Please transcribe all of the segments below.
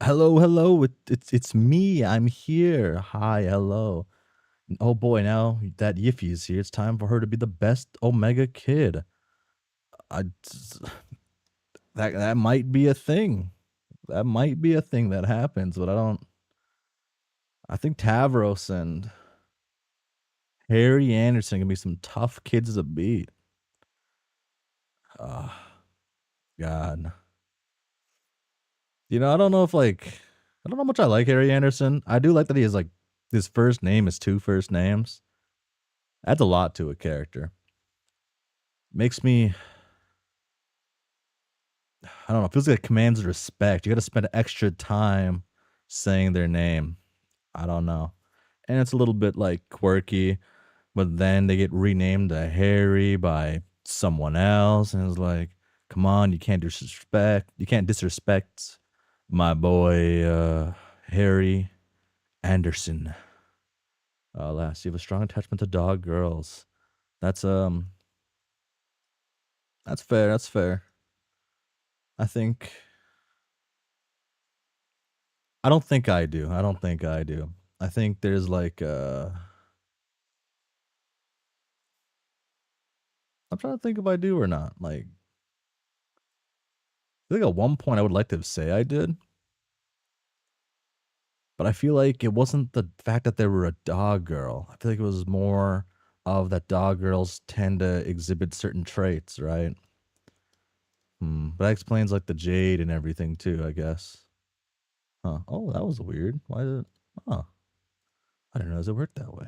Hello, hello. It's me. I'm here. Hi, hello. Oh boy, now that Yiffy is here, it's time for her to be the best Omega kid. I that might be a thing. That might be a thing that happens, but I don't. I think Tavros and Harry Anderson can be some tough kids to beat. Ah, God. I don't know if I don't know how much I like Harry Anderson. I do like that he has his first name is two first names. Adds a lot to a character. Makes me I don't know, it feels like it commands respect. You gotta spend extra time saying their name. I don't know. And it's a little bit, quirky, but then they get renamed to Harry by someone else, and it's like, "Come on, you can't disrespect my boy, Harry Anderson." Last, you have a strong attachment to dog girls. That's, that's fair, that's fair. I think I don't think I do. I don't think I do. I think there's I'm trying to think if I do or not. I think at one point I would like to say I did, but I feel like it wasn't the fact that they were a dog girl. I feel like it was more of that dog girls tend to exhibit certain traits, right? But that explains the jade and everything too, I guess. Huh. Oh, that was weird. Why did it? Huh. I didn't realize it worked that way.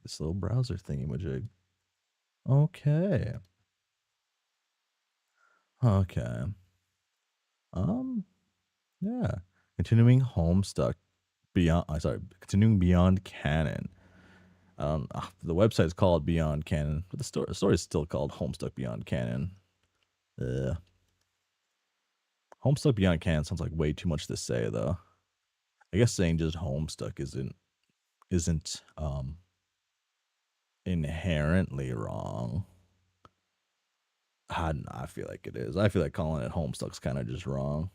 This little browser thingy majig. Okay. Okay. Um, yeah. Continuing Homestuck Beyond sorry, continuing Beyond Canon. The website is called Beyond Canon, but the story is still called Homestuck Beyond Canon. Uh, Homestuck Beyond Canon sounds like way too much to say though. I guess saying just Homestuck isn't inherently wrong. I feel like it is. I feel like calling it Homestuck's kind of just wrong.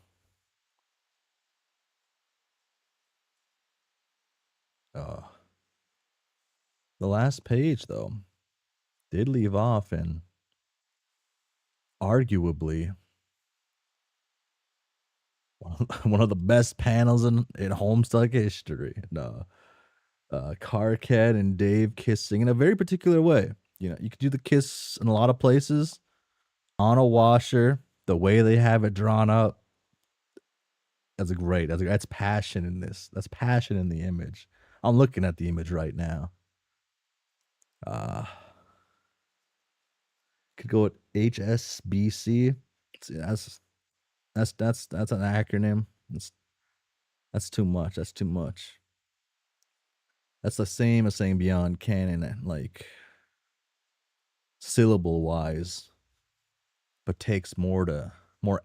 Uh, the last page though did leave off in arguably one of the best panels in Homestuck history. No, Carcat and Dave kissing in a very particular way. You could do the kiss in a lot of places on a washer. The way they have it drawn up, that's great. That's passion in this. That's passion in the image. I'm looking at the image right now. Uh could go with HSBC. See, that's an acronym. That's too much. That's too much. That's the same as saying Beyond Canon, syllable wise, but takes more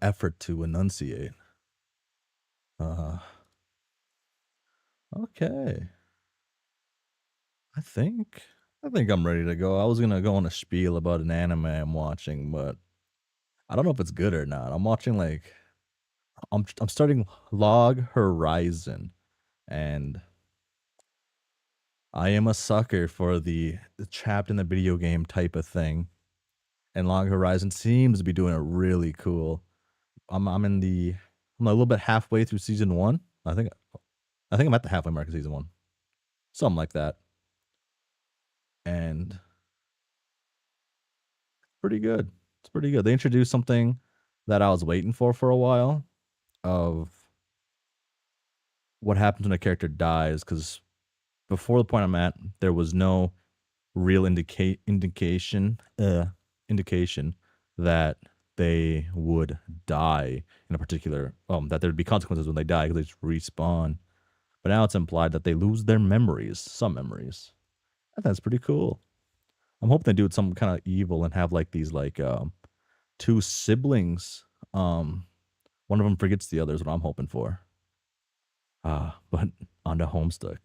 effort to enunciate. Uh, okay. I think I think I'm ready to go. I was gonna go on a spiel about an anime I'm watching, but I don't know if it's good or not. I'm watching I'm starting Log Horizon, and I am a sucker for the trapped in the video game type of thing. And Log Horizon seems to be doing it really cool. I'm a little bit halfway through season one. I think I'm at the halfway mark of season one, something like that, and pretty good. It's pretty good. They introduced something that I was waiting for a while of what happens when a character dies. Because before the point I'm at, there was no real indication that they would die in a particular that there'd be consequences when they die because they just respawn. But now it's implied that they lose their memories, some memories. I think that's pretty cool. I'm hoping they do it some kind of evil and have these two siblings. One of them forgets the other is what I'm hoping for. But on to Homestuck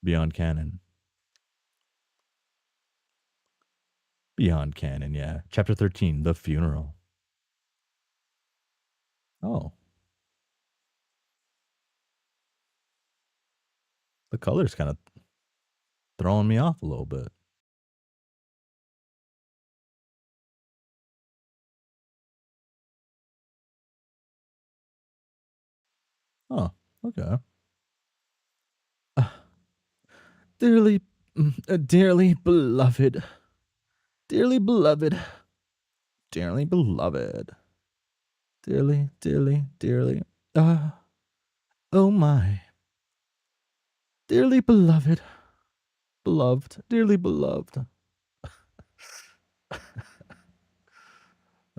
Beyond Canon. Beyond Canon, yeah. Chapter 13, The Funeral. Oh. The color's kind of throwing me off a little bit. Oh, okay. Dearly, dearly beloved, dearly beloved, dearly beloved, dearly, dearly, dearly. Oh my, dearly beloved, beloved, dearly beloved.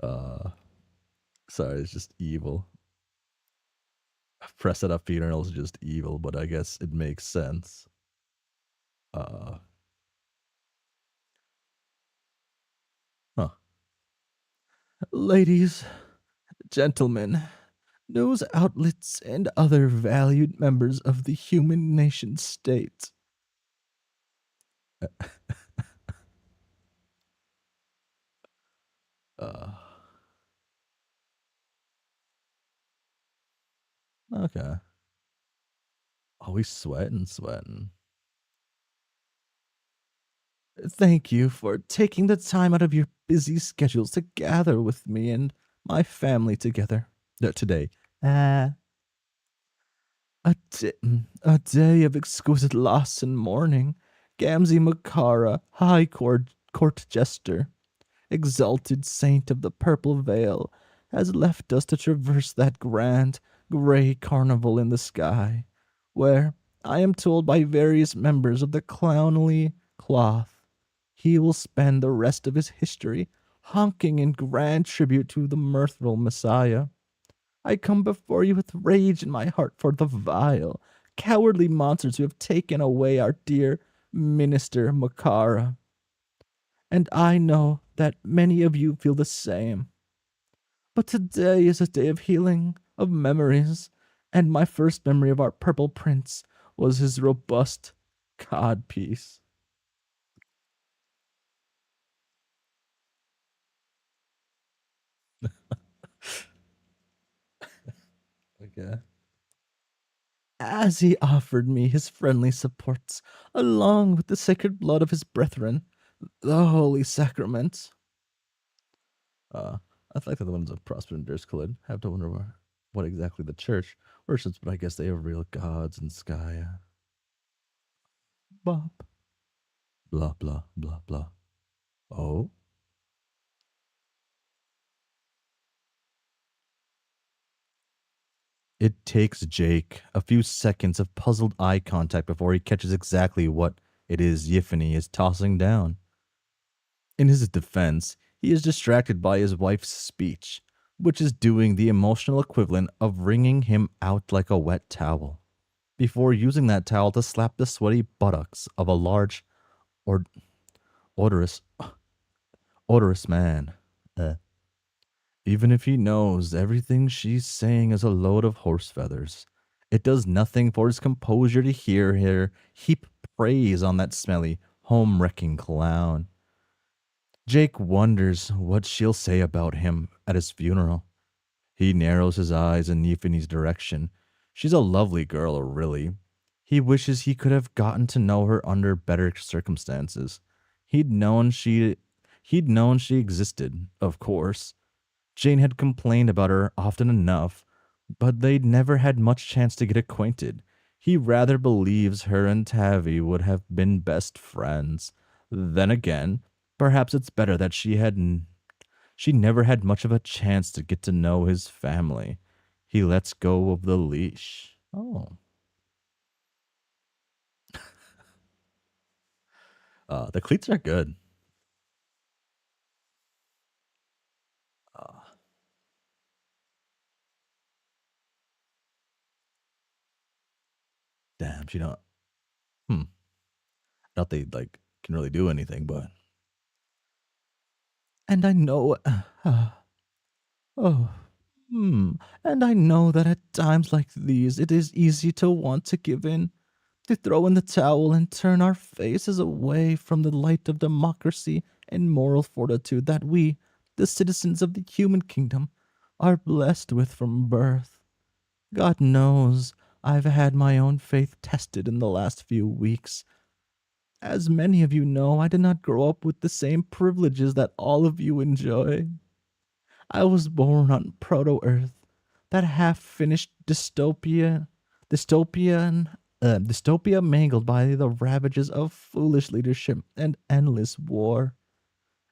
Uh, sorry, it's just evil. Press it up funeral is just evil, but I guess it makes sense. Uh, huh. Ladies, gentlemen, news outlets, and other valued members of the human nation state. Uh, okay. Oh, he's sweating. Thank you for taking the time out of your busy schedules to gather with me and my family together today. Uh, a day of exquisite loss and mourning. Gamzee Makara, Court Jester, exalted saint of the purple veil, has left us to traverse that grand, gray carnival in the sky, where, I am told by various members of the clownly cloth, he will spend the rest of his history honking in grand tribute to the mirthful Messiah. I come before you with rage in my heart for the vile, cowardly monsters who have taken away our dear Minister Makara. And I know that many of you feel the same. But today is a day of healing, of memories, and my first memory of our purple prince was his robust codpiece. Okay. As he offered me his friendly supports, along with the sacred blood of his brethren, the holy sacrament. I think that the ones of Prosper and Durskillid have to wonder what exactly the church worships, but I guess they are real gods in sky. Bop. Blah, blah, blah, blah. Oh? It takes Jake a few seconds of puzzled eye contact before he catches exactly what it is Yiffany is tossing down. In his defense, he is distracted by his wife's speech, which is doing the emotional equivalent of wringing him out like a wet towel, before using that towel to slap the sweaty buttocks of a large or odorous odorous man. Even if he knows everything she's saying is a load of horse feathers, it does nothing for his composure to hear her heap praise on that smelly, home-wrecking clown. Jake wonders what she'll say about him at his funeral. He narrows his eyes in Euphony's direction. She's a lovely girl, really. He wishes he could have gotten to know her under better circumstances. He'd known she he'd known she existed, of course. Jane had complained about her often enough, but they'd never had much chance to get acquainted. He rather believes her and Tavi would have been best friends. Then again, perhaps it's better that she never had much of a chance to get to know his family. He lets go of the leash. Oh. The cleats are good. Uh, damn, she don't. Hmm. Not they like can really do anything, but. And I know. Oh. Hmm. And I know that at times like these, it is easy to want to give in, to throw in the towel and turn our faces away from the light of democracy and moral fortitude that we, the citizens of the human kingdom, are blessed with from birth. God knows, I've had my own faith tested in the last few weeks. As many of you know, I did not grow up with the same privileges that all of you enjoy. I was born on Proto-Earth, that half-finished dystopia mangled by the ravages of foolish leadership and endless war.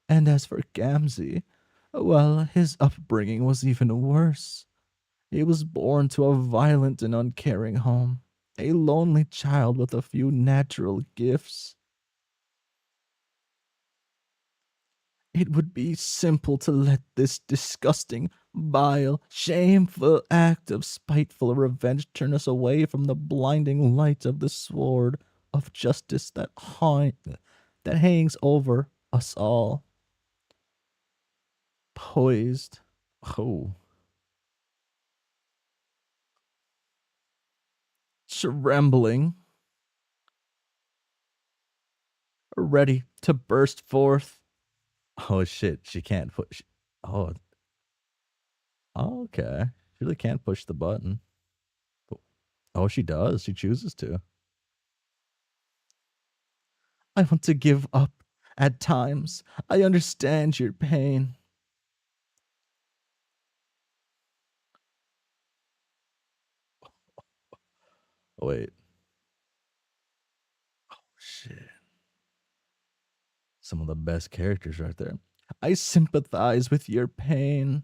And as for Gamzee, well, his upbringing was even worse. He was born to a violent and uncaring home, a lonely child with a few natural gifts. It would be simple to let this disgusting, vile, shameful act of spiteful revenge turn us away from the blinding light of the sword of justice that hangs over us all. Poised, oh, trembling, ready to burst forth. Oh shit, she can't push. Oh, okay. She really can't push the button. Oh, she does. She chooses to. I want to give up at times. I understand your pain. Oh, wait. Shit. Some of the best characters right there. I sympathize with your pain.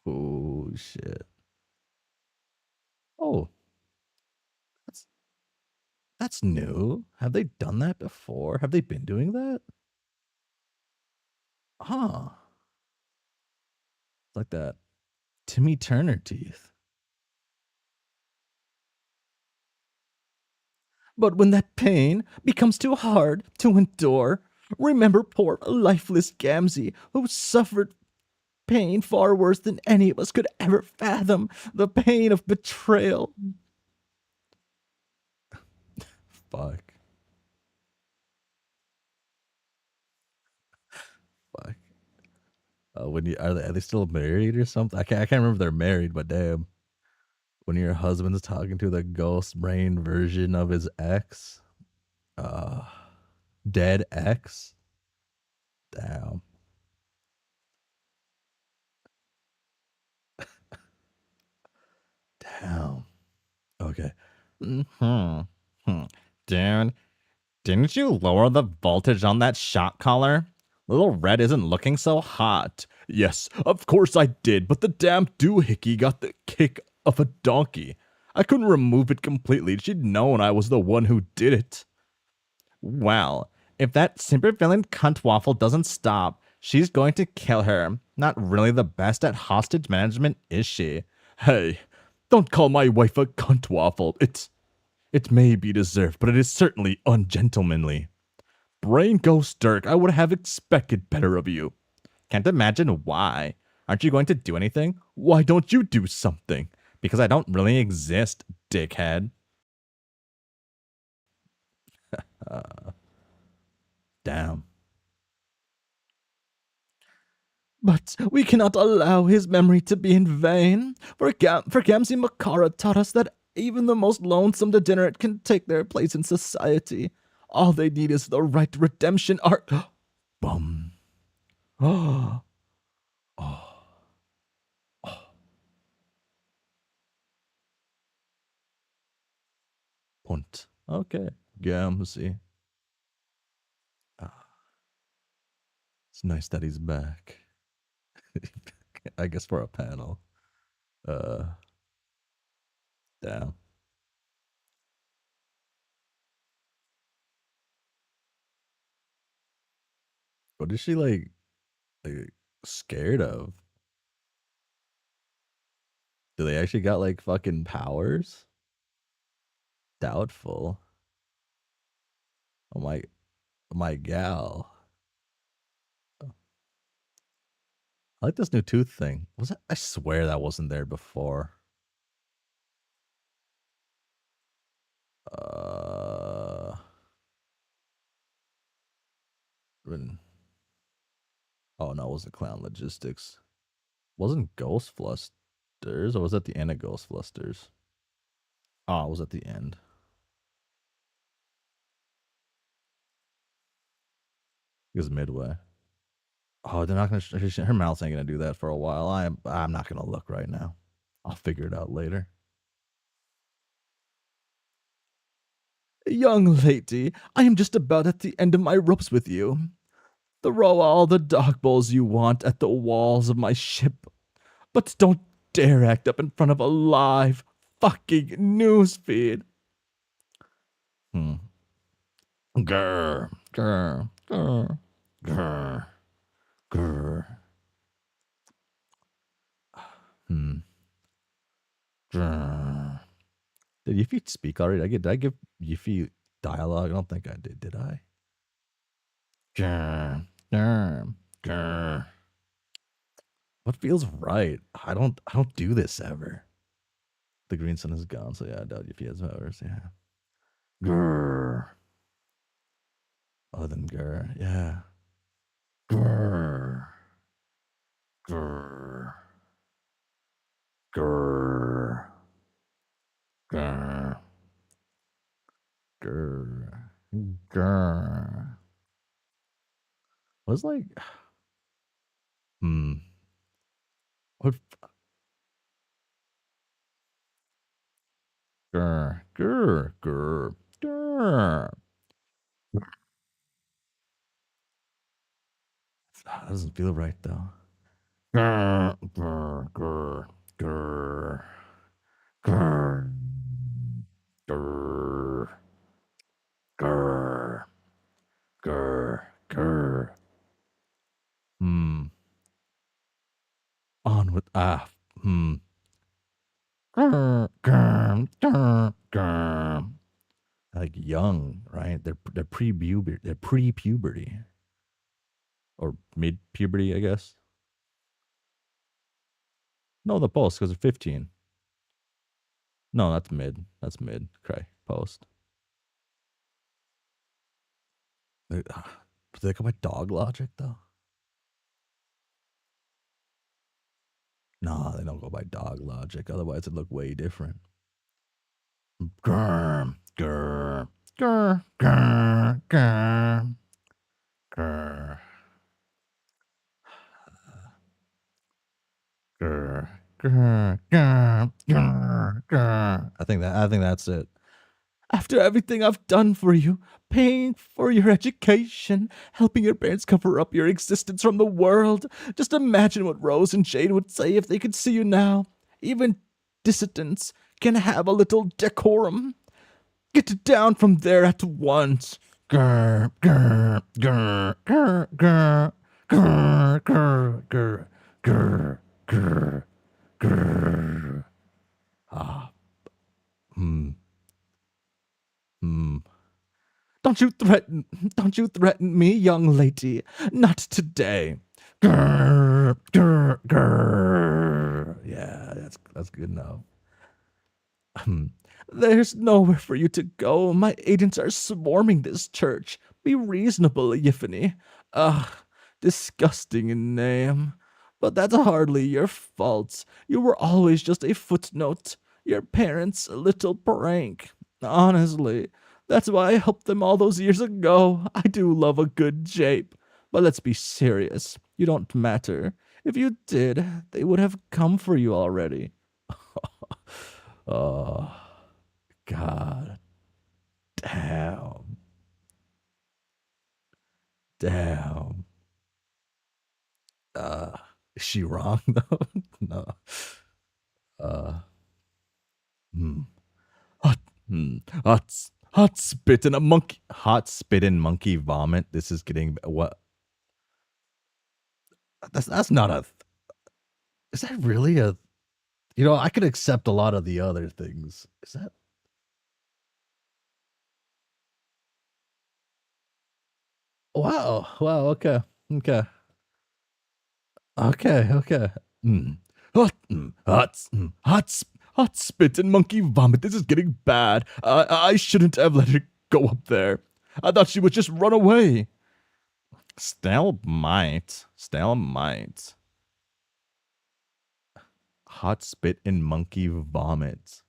Oh, shit. Oh, that's that's new. Have they done that before? Have they been doing that? Huh. Like that Timmy Turner teeth. But when that pain becomes too hard to endure, remember poor lifeless Gamzee, who suffered pain far worse than any of us could ever fathom, the pain of betrayal. Fuck. Fuck. When you are they still married or something? I can't remember if they're married, but damn. When your husband's talking to the ghost brain version of his ex, uh, dead ex. Damn. Damn. Okay. Hmm. Hmm. Dude, didn't you lower the voltage on that shot collar? Little Red isn't looking so hot. Yes, of course I did, but the damn doohickey got the kick of a donkey. I couldn't remove it completely. She'd known I was the one who did it. Well, if that super-villain cunt waffle doesn't stop, she's going to kill her. Not really the best at hostage management, is she? Hey, don't call my wife a cunt waffle. It may be deserved, but it is certainly ungentlemanly. Brain Ghost Dirk, I would have expected better of you. Can't imagine why. Aren't you going to do anything? Why don't you do something? Because I don't really exist, dickhead. Damn. But we cannot allow his memory to be in vain. For Gamzee Makara taught us that even the most lonesome degenerate can take their place in society. All they need is the right redemption arc. Bum. Oh. Oh. Punt. Okay. Gamzee. Ah, it's nice that he's back. I guess for a panel. Uh, damn. What is she like scared of? Do they actually got like fucking powers? Doubtful. Oh my gal. I like this new tooth thing. Was it? I swear that wasn't there before. Uh, when- oh no, it wasn't Clown Logistics. Wasn't Ghost Flush Flusters, or was that the end of Ghost Flusters? Oh, it was at the end. It was midway. Oh, they're not gonna. Her mouth ain't gonna do that for a while. I'm not gonna look right now. I'll figure it out later. Young lady, I am just about at the end of my ropes with you. Throw all the dog bowls you want at the walls of my ship, but don't dare act up in front of a live fucking newsfeed. Grr, grr, grr, grr, grr. Grr. Did Yiffy speak already? Did I give Yiffy dialogue? I don't think I did I? Grr, grr, grr. What feels right? I don't do this ever. The green sun is gone, so yeah, I doubt Yiffy has powers, yeah. Grr. Other than grr, yeah. Grr. Grr. Grr. Grr. Grr. Grr. Was like, what? Grr. Grr. Grr. Grr. That doesn't feel right though. Grr. Grr. Grr. Grr. Grr. Grr. Grr. Grr. Grr. On with Grr. Grr. Grr. Grr. Grr. Like young, right? They're pre-puberty. Or mid-puberty, I guess. No, the post, because they're 15. No, that's mid. That's mid. Okay, post. Do they go by dog logic, though? No, they don't go by dog logic. Otherwise, it'd look way different. Grr, grr, grr, grr, grr, grr. Grr, grr, grr, grr, grr. I think that's it. After everything I've done for you, paying for your education, helping your parents cover up your existence from the world, just imagine what Rose and Jade would say if they could see you now. Even dissidents can have a little decorum. Get down from there at once. Grr, grr, grr, grr, grr, grr, grr, grr, grr, grr, grr. Don't you threaten me, young lady. Not today. Grr, grr, grr. Yeah, that's good enough. There's nowhere for you to go. My agents are swarming this church. Be reasonable, Yiffany. Ugh, disgusting in name. But that's hardly your fault. You were always just a footnote. Your parents' a little prank. Honestly, that's why I helped them all those years ago. I do love a good jape. But let's be serious. You don't matter. If you did, they would have come for you already. Oh, God. Damn. Damn. Is she wrong, though? No. Hot spit and a monkey. Hot spit and monkey vomit. This is getting what? That's not a. Is that really a? You know, I could accept a lot of the other things. Is that? Wow. Wow. Okay. Okay. Okay. Okay. Hot spit and monkey vomit. This is getting bad. I shouldn't have let her go up there. I thought she would just run away. Stalemite. Hot spit and monkey vomit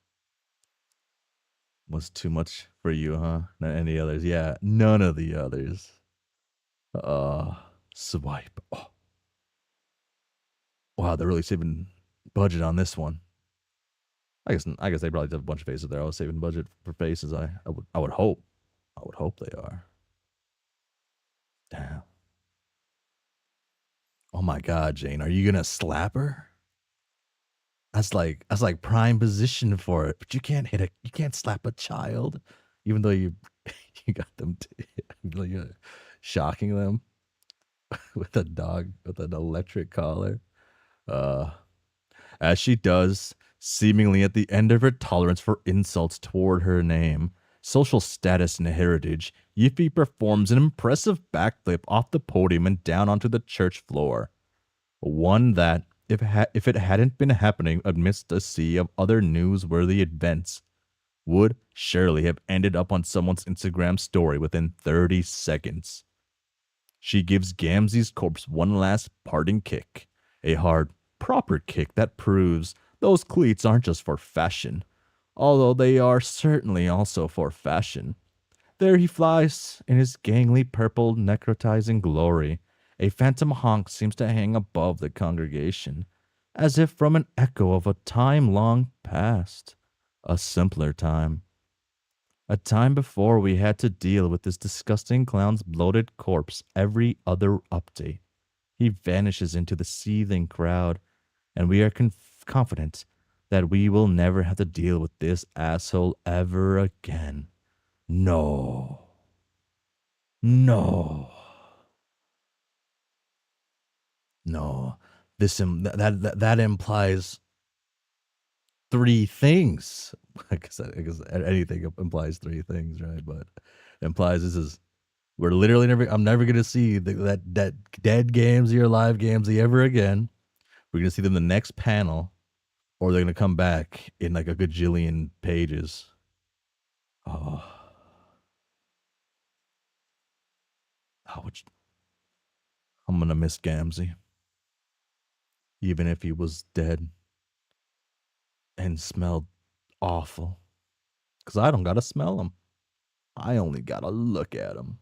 was too much for you, huh? Not any others. Yeah, none of the others. Uh, Swipe. Oh, wow, they're really saving budget on this one. I guess they probably have a bunch of faces there. I was saving budget for faces. I would hope. I would hope they are. Damn. Oh my god, Jane, are you gonna slap her? That's like prime position for it. But you can't slap a child, even though you you got them like shocking them with a dog with an electric collar. Uh as she does, seemingly at the end of her tolerance for insults toward her name, social status, and heritage, Yiffy performs an impressive backflip off the podium and down onto the church floor. One that, if it hadn't been happening amidst a sea of other newsworthy events, would surely have ended up on someone's Instagram story within 30 seconds. She gives Gamzee's corpse one last parting kick, a hard, proper kick that proves those cleats aren't just for fashion, although they are certainly also for fashion. There he flies in his gangly purple necrotizing glory. A phantom honk seems to hang above the congregation, as if from an echo of a time long past, a simpler time. A time before we had to deal with this disgusting clown's bloated corpse every other update. He vanishes into the seething crowd, and we are confident that we will never have to deal with this asshole ever again. No. No. No. That implies three things. I guess anything implies three things, right? But it implies we're literally never. I'm never gonna see that dead Gamzee or live Gamzee ever again. We're gonna see them in the next panel, or they're gonna come back in like a gajillion pages. Oh, ouch! I'm gonna miss Gamzee, even if he was dead and smelled awful. Cause I don't gotta smell him. I only gotta look at him.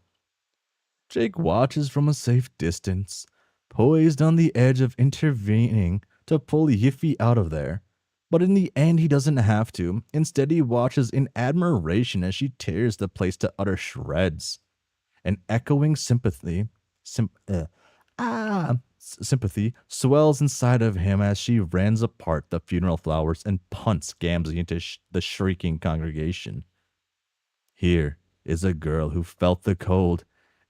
Jake watches from a safe distance, poised on the edge of intervening to pull Yiffy out of there. But in the end, he doesn't have to. Instead, he watches in admiration as she tears the place to utter shreds. An echoing sympathy swells inside of him as she rends apart the funeral flowers and punts Gamzee into the shrieking congregation. Here is a girl who felt the cold,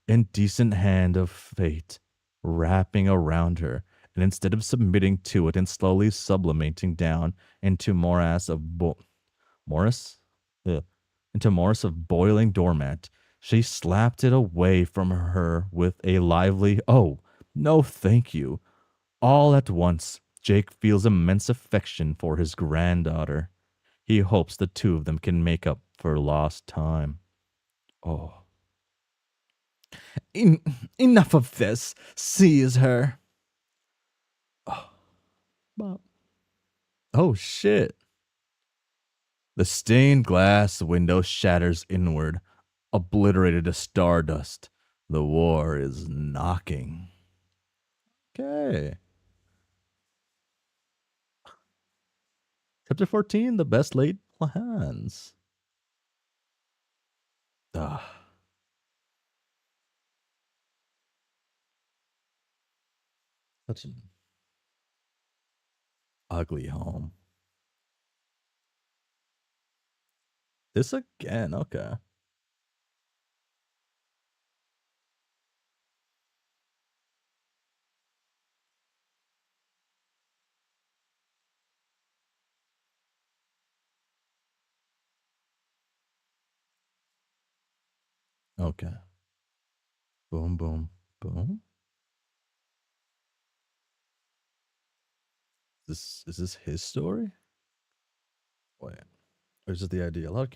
indecent hand of fate wrapping around her, and instead of submitting to it and slowly sublimating down into Morris, Ugh. into Morris of boiling doormat, she slapped it away from her with a lively "Oh, no, thank you." All at once, Jake feels immense affection for his granddaughter. He hopes the two of them can make up for lost time. Oh. En- Enough of this. Seize her. Oh, oh shit. The stained glass window shatters inward, obliterated to stardust. The war is knocking. Okay. Chapter 14, the best laid plans. Ah, such an ugly home. This again, okay. Okay. Boom, boom, boom. Is this his story? Wait. Or is it the idea? A lot of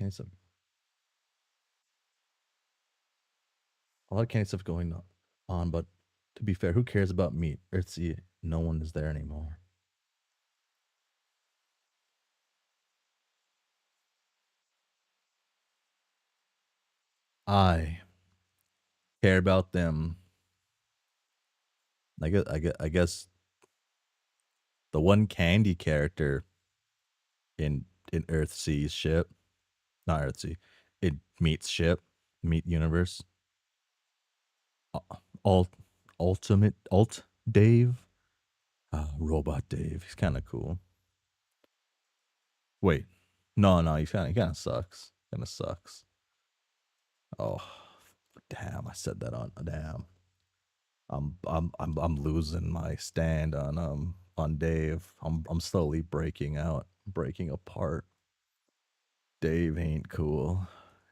candy stuff going on, but to be fair, who cares about meat? Earthsea, no one is there anymore. I care about them. I guess the one candy character in Earthsea's ship, not Earthsea, in Meat's ship, Meat Universe. Alt Ultimate Alt Dave, Robot Dave. He's kind of cool. Wait, no, he kind of sucks. Kind of sucks. Oh, damn! I said that on damn. I'm losing my stand on Dave. I'm slowly breaking out, breaking apart. Dave ain't cool.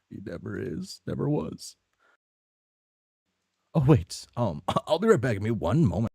He never is, never was. Oh wait, I'll be right back. Give me one moment.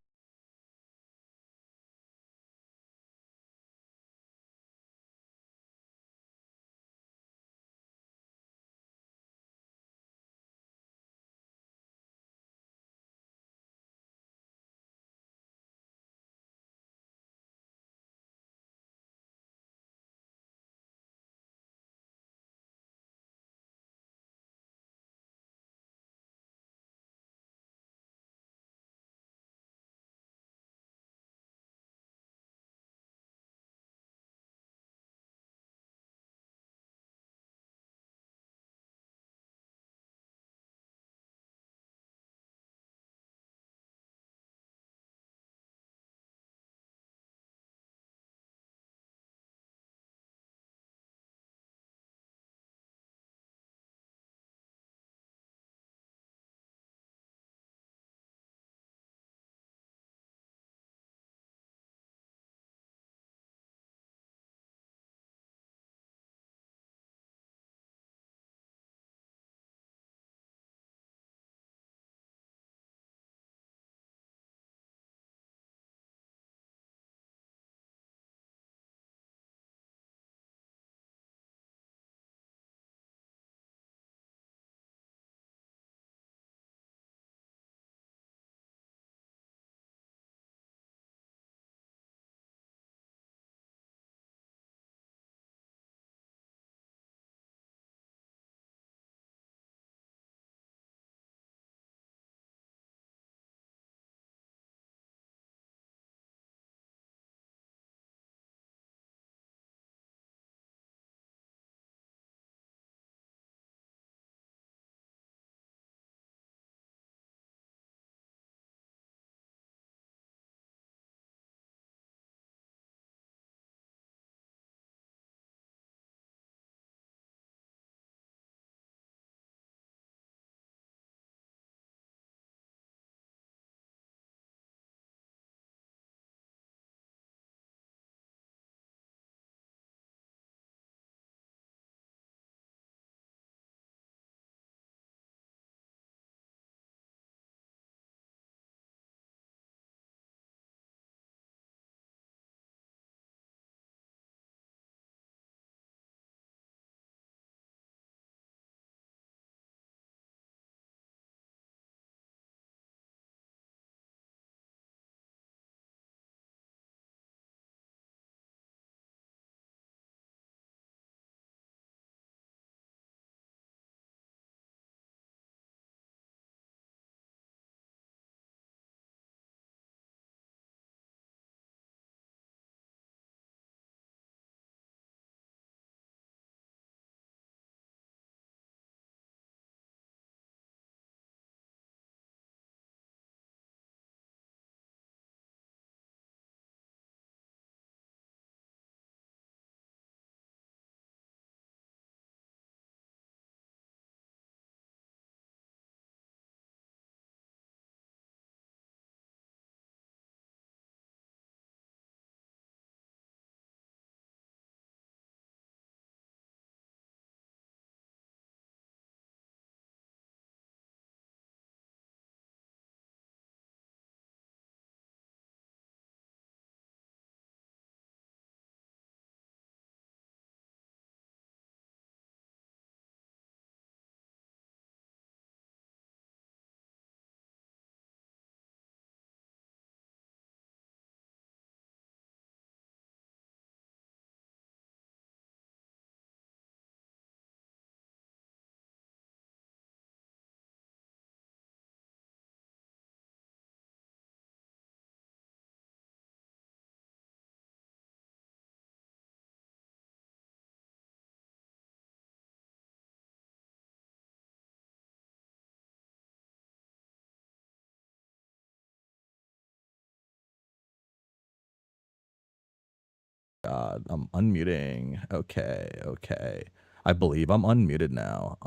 god, I'm unmuting. Okay, okay. I believe I'm unmuted now.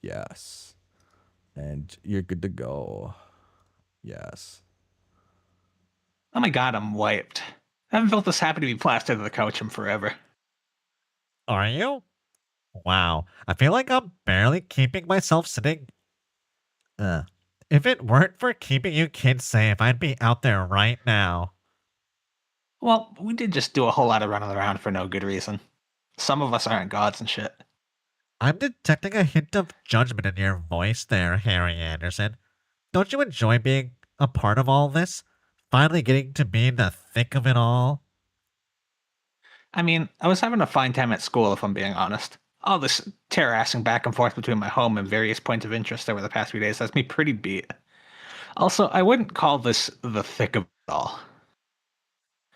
Yes. And you're good to go. Yes. Oh my god, I'm wiped. I haven't felt this happy to be plastered to the couch in forever. Are you? Wow. I feel like I'm barely keeping myself sitting. Uh, if it weren't for keeping you kids safe, I'd be out there right now. Well, we did just do a whole lot of running around for no good reason. Some of us aren't gods and shit. I'm detecting a hint of judgment in your voice there, Harry Anderson. Don't you enjoy being a part of all this? Finally getting to be in the thick of it all? I mean, I was having a fine time at school, if I'm being honest. All this terrassing back and forth between my home and various points of interest over the past few days has me pretty beat. Also, I wouldn't call this the thick of it all.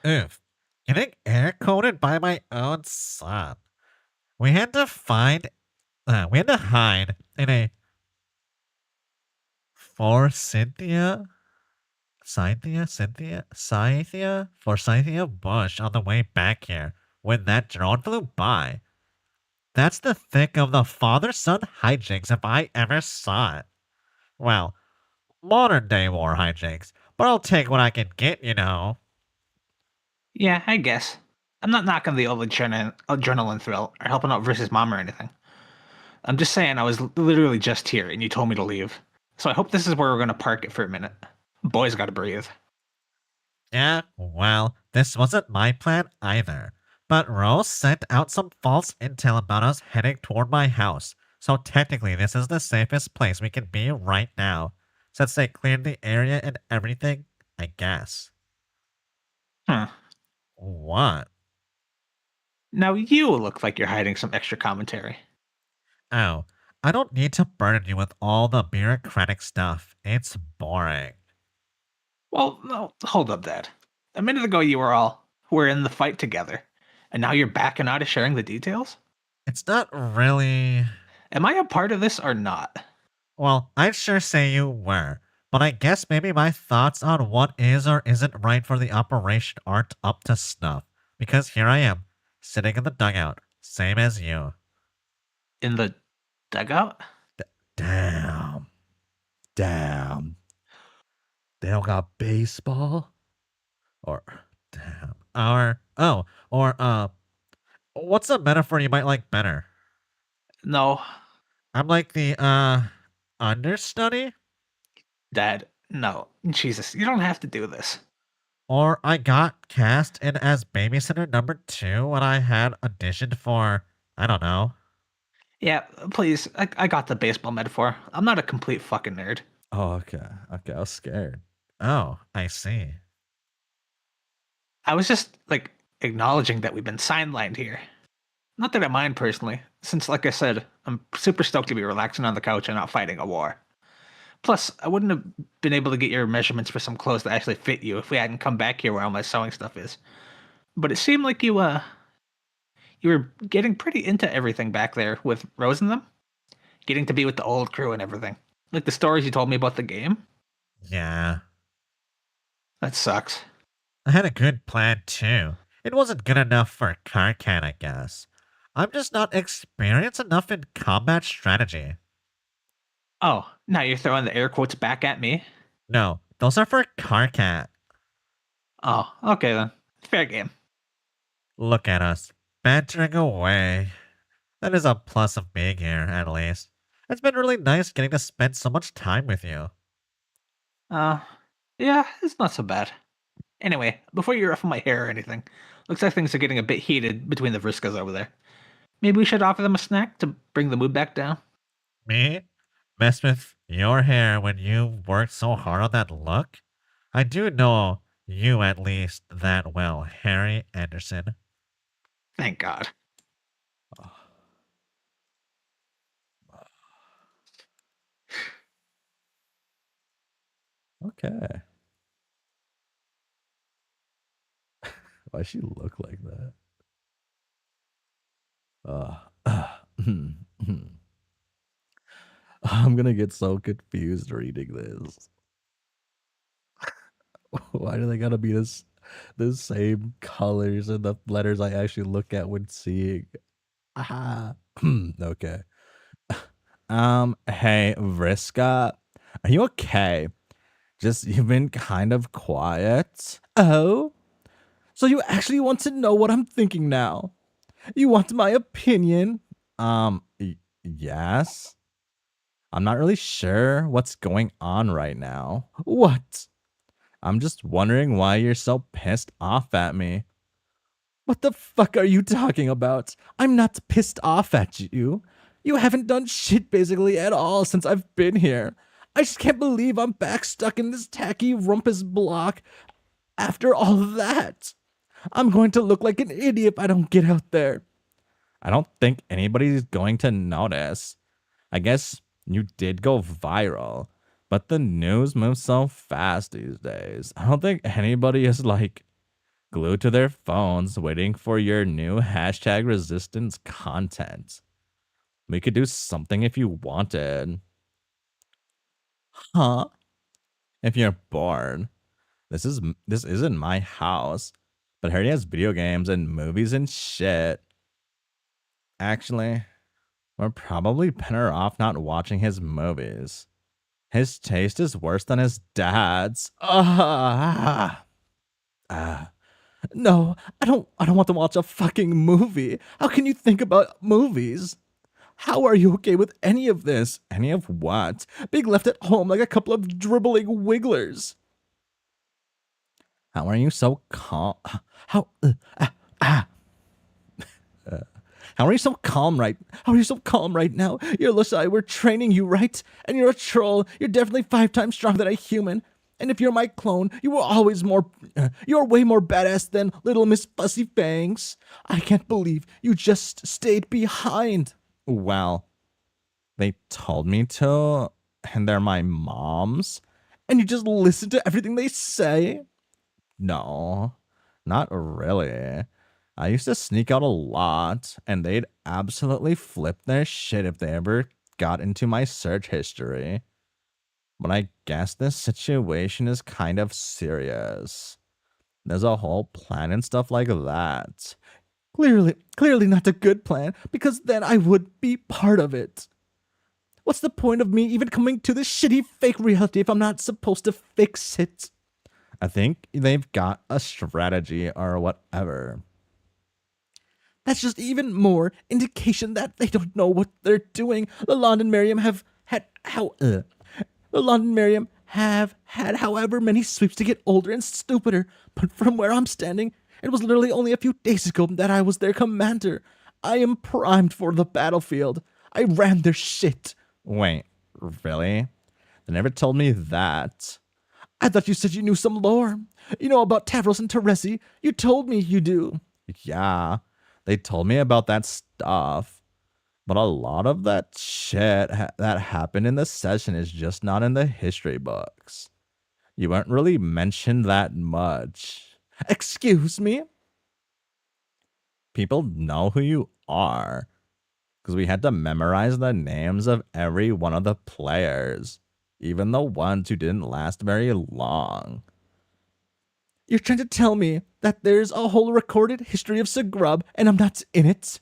Oof. Getting air coated by my own son. We had to hide in a Forsythia bush on the way back here when that drone flew by. That's the thick of the father-son hijinks if I ever saw it. Well, modern day war hijinks, but I'll take what I can get, you know. Yeah, I guess. I'm not knocking the old adrenaline thrill or helping out versus mom or anything. I'm just saying I was literally just here and you told me to leave. So I hope this is where we're going to park it for a minute. Boys gotta breathe. Yeah, well, this wasn't my plan either. But Rose sent out some false intel about us heading toward my house. So technically, this is the safest place we can be right now. Since they cleared the area and everything, I guess. Huh. What? Now you look like you're hiding some extra commentary. Oh, I don't need to burden you with all the bureaucratic stuff. It's boring. Well, no, hold up, Dad. A minute ago you were in the fight together, and now you're backing out of sharing the details? It's not really. Am I a part of this or not? Well, I'd sure say you were. But I guess maybe my thoughts on what is or isn't right for the operation aren't up to snuff. Because here I am, sitting in the dugout, same as you. In the dugout? Damn. Damn. They don't got baseball? Or Damn. What's a metaphor you might like better? No, I'm like the, understudy? Dad, no. Jesus, you don't have to do this. Or I got cast in as babysitter number 2 when I had auditioned for, I don't know. Yeah, please, I got the baseball metaphor. I'm not a complete fucking nerd. oh, okay. Okay, I was scared. Oh, I see. I was just, like, acknowledging that we've been sidelined here. Not that I mind personally, since, like I said, I'm super stoked to be relaxing on the couch and not fighting a war. Plus, I wouldn't have been able to get your measurements for some clothes that actually fit you if we hadn't come back here where all my sewing stuff is. But it seemed like you were getting pretty into everything back there with Rose and them. Getting to be with the old crew and everything. Like the stories you told me about the game. Yeah. That sucks. I had a good plan too. It wasn't good enough for Karkat, I guess. I'm just not experienced enough in combat strategy. Oh, now you're throwing the air quotes back at me? No, those are for Karkat. Oh, okay then. Fair game. Look at us, bantering away. That is a plus of being here, at least. It's been really nice getting to spend so much time with you. Uh, yeah, it's not so bad. Anyway, before you ruffle my hair or anything, looks like things are getting a bit heated between the Vriskas over there. Maybe we should offer them a snack to bring the mood back down? Me? Mess with your hair when you worked so hard on that look? I do know you at least that well, Harry Anderson. Thank God. Okay. Why she look like that? I'm gonna get so confused reading this. Why do they gotta be this the same colors and the letters I actually look at when seeing. Ah. Okay. Hey, Vriska, are you okay? Just you've been kind of quiet. Oh, so you actually want to know what I'm thinking now? You want my opinion? Yes. I'm not really sure what's going on right now. What? I'm just wondering why you're so pissed off at me. What the fuck are you talking about? I'm not pissed off at you. You haven't done shit basically at all since I've been here. I just can't believe I'm back stuck in this tacky rumpus block after all that. I'm going to look like an idiot if I don't get out there. I don't think anybody's going to notice. I guess you did go viral, but the news moves so fast these days. I don't think anybody is like glued to their phones waiting for your new hashtag resistance content. We could do something if you wanted. Huh? If you're bored. This isn't my house, but Harry has video games and movies and shit. Actually, we're probably better off not watching his movies. His taste is worse than his dad's. No, I don't want to watch a fucking movie. How can you think about movies? How are you okay with any of this? Any of what? Being left at home like a couple of dribbling wigglers. How are you so calm? How are you so calm right? How are you so calm right now? You're Lasai, we're training you, right? And you're a troll. You're definitely 5 times stronger than a human. And if you're my clone, you were always you're way more badass than little Miss Fussy Fangs. I can't believe you just stayed behind. Well, they told me to, and they're my moms. And you just listen to everything they say? No, not really. I used to sneak out a lot, and they'd absolutely flip their shit if they ever got into my search history. But I guess this situation is kind of serious. There's a whole plan and stuff like that. Clearly not a good plan, because then I would be part of it. What's the point of me even coming to this shitty fake reality if I'm not supposed to fix it? I think they've got a strategy or whatever. That's just even more indication that they don't know what they're doing. Lalonde and Miriam have had however many sweeps to get older and stupider, but from where I'm standing, it was literally only a few days ago that I was their commander. I am primed for the battlefield. I ran their shit. Wait, really? They never told me that. I thought you said you knew some lore. You know about Tavros and Teresi. You told me you do. Yeah, they told me about that stuff. But a lot of that shit that happened in the session is just not in the history books. You weren't really mentioned that much. Excuse me? People know who you are. Because we had to memorize the names of every one of the players. Even the ones who didn't last very long. You're trying to tell me that there's a whole recorded history of Sagrub and I'm not in it?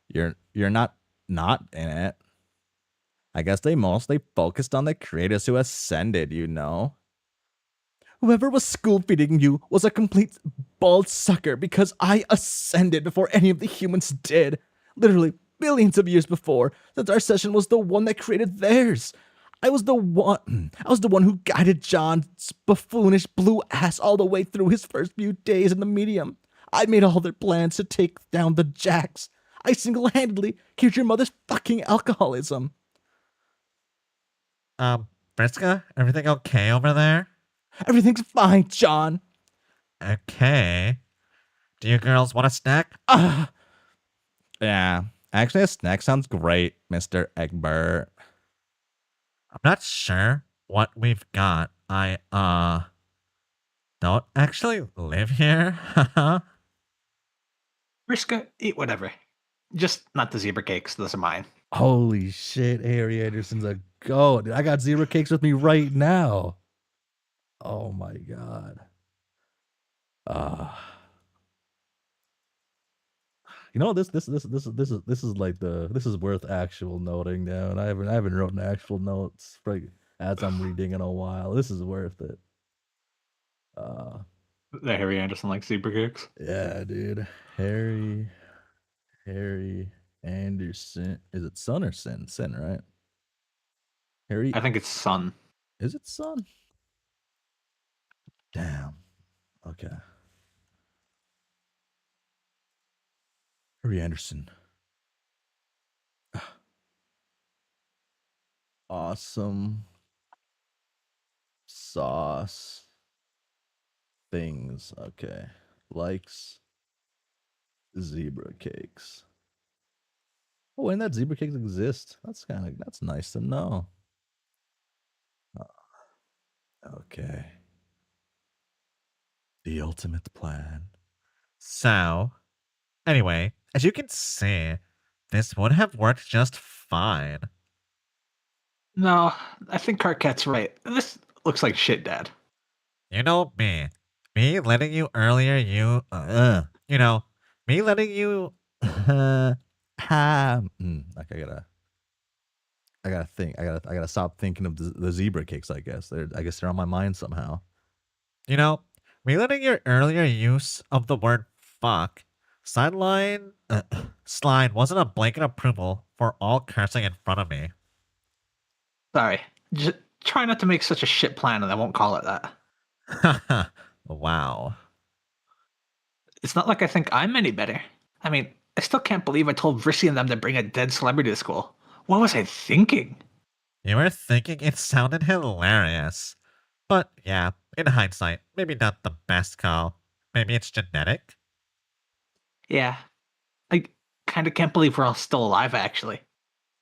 You're not in it. I guess they mostly focused on the creators who ascended, you know. Whoever was school feeding you was a complete bald sucker because I ascended before any of the humans did. Literally billions of years before, since our session was the one that created theirs. I was the one who guided John's buffoonish blue ass all the way through his first few days in the medium. I made all their plans to take down the Jacks. I single-handedly cured your mother's fucking alcoholism. Vriska, everything okay over there? Everything's fine, John. Okay. Do you girls want a snack? Yeah, actually a snack sounds great, Mr. Egbert. I'm not sure what we've got. I, don't actually live here. Vriska, eat whatever. Just not the zebra cakes. Those are mine. Holy shit, Harry Anderson's a goat. I got zebra cakes with me right now. Oh my god. You know, this is like this is worth actual noting down. I haven't written actual notes for, as I'm reading in a while. This is worth it. The Harry Anderson like zebra kicks. Yeah, dude. Harry Anderson. Is it Son or Sin? Sin, right? Harry. I think it's Son. Is it Son? Damn. Okay. Harry Anderson. Awesome sauce things. Okay. Likes zebra cakes. Oh, and that zebra cakes exist. That's nice to know. Okay. The ultimate plan. So, anyway, as you can see, this would have worked just fine. No, I think Carquette's right. This looks like shit, Dad. You know me. Me letting you earlier, me letting you. I gotta think. I gotta stop thinking of the zebra cakes. I guess they're on my mind somehow. Me letting your earlier use of the word fuck slide wasn't a blanket approval for all cursing in front of me. Sorry. Just try not to make such a shit plan and I won't call it that. Wow. It's not like I think I'm any better. I mean, I still can't believe I told Vrissy and them to bring a dead celebrity to school. What was I thinking? You were thinking it sounded hilarious. But yeah, in hindsight, maybe not the best call. Maybe it's genetic? Yeah. I kind of can't believe we're all still alive, actually.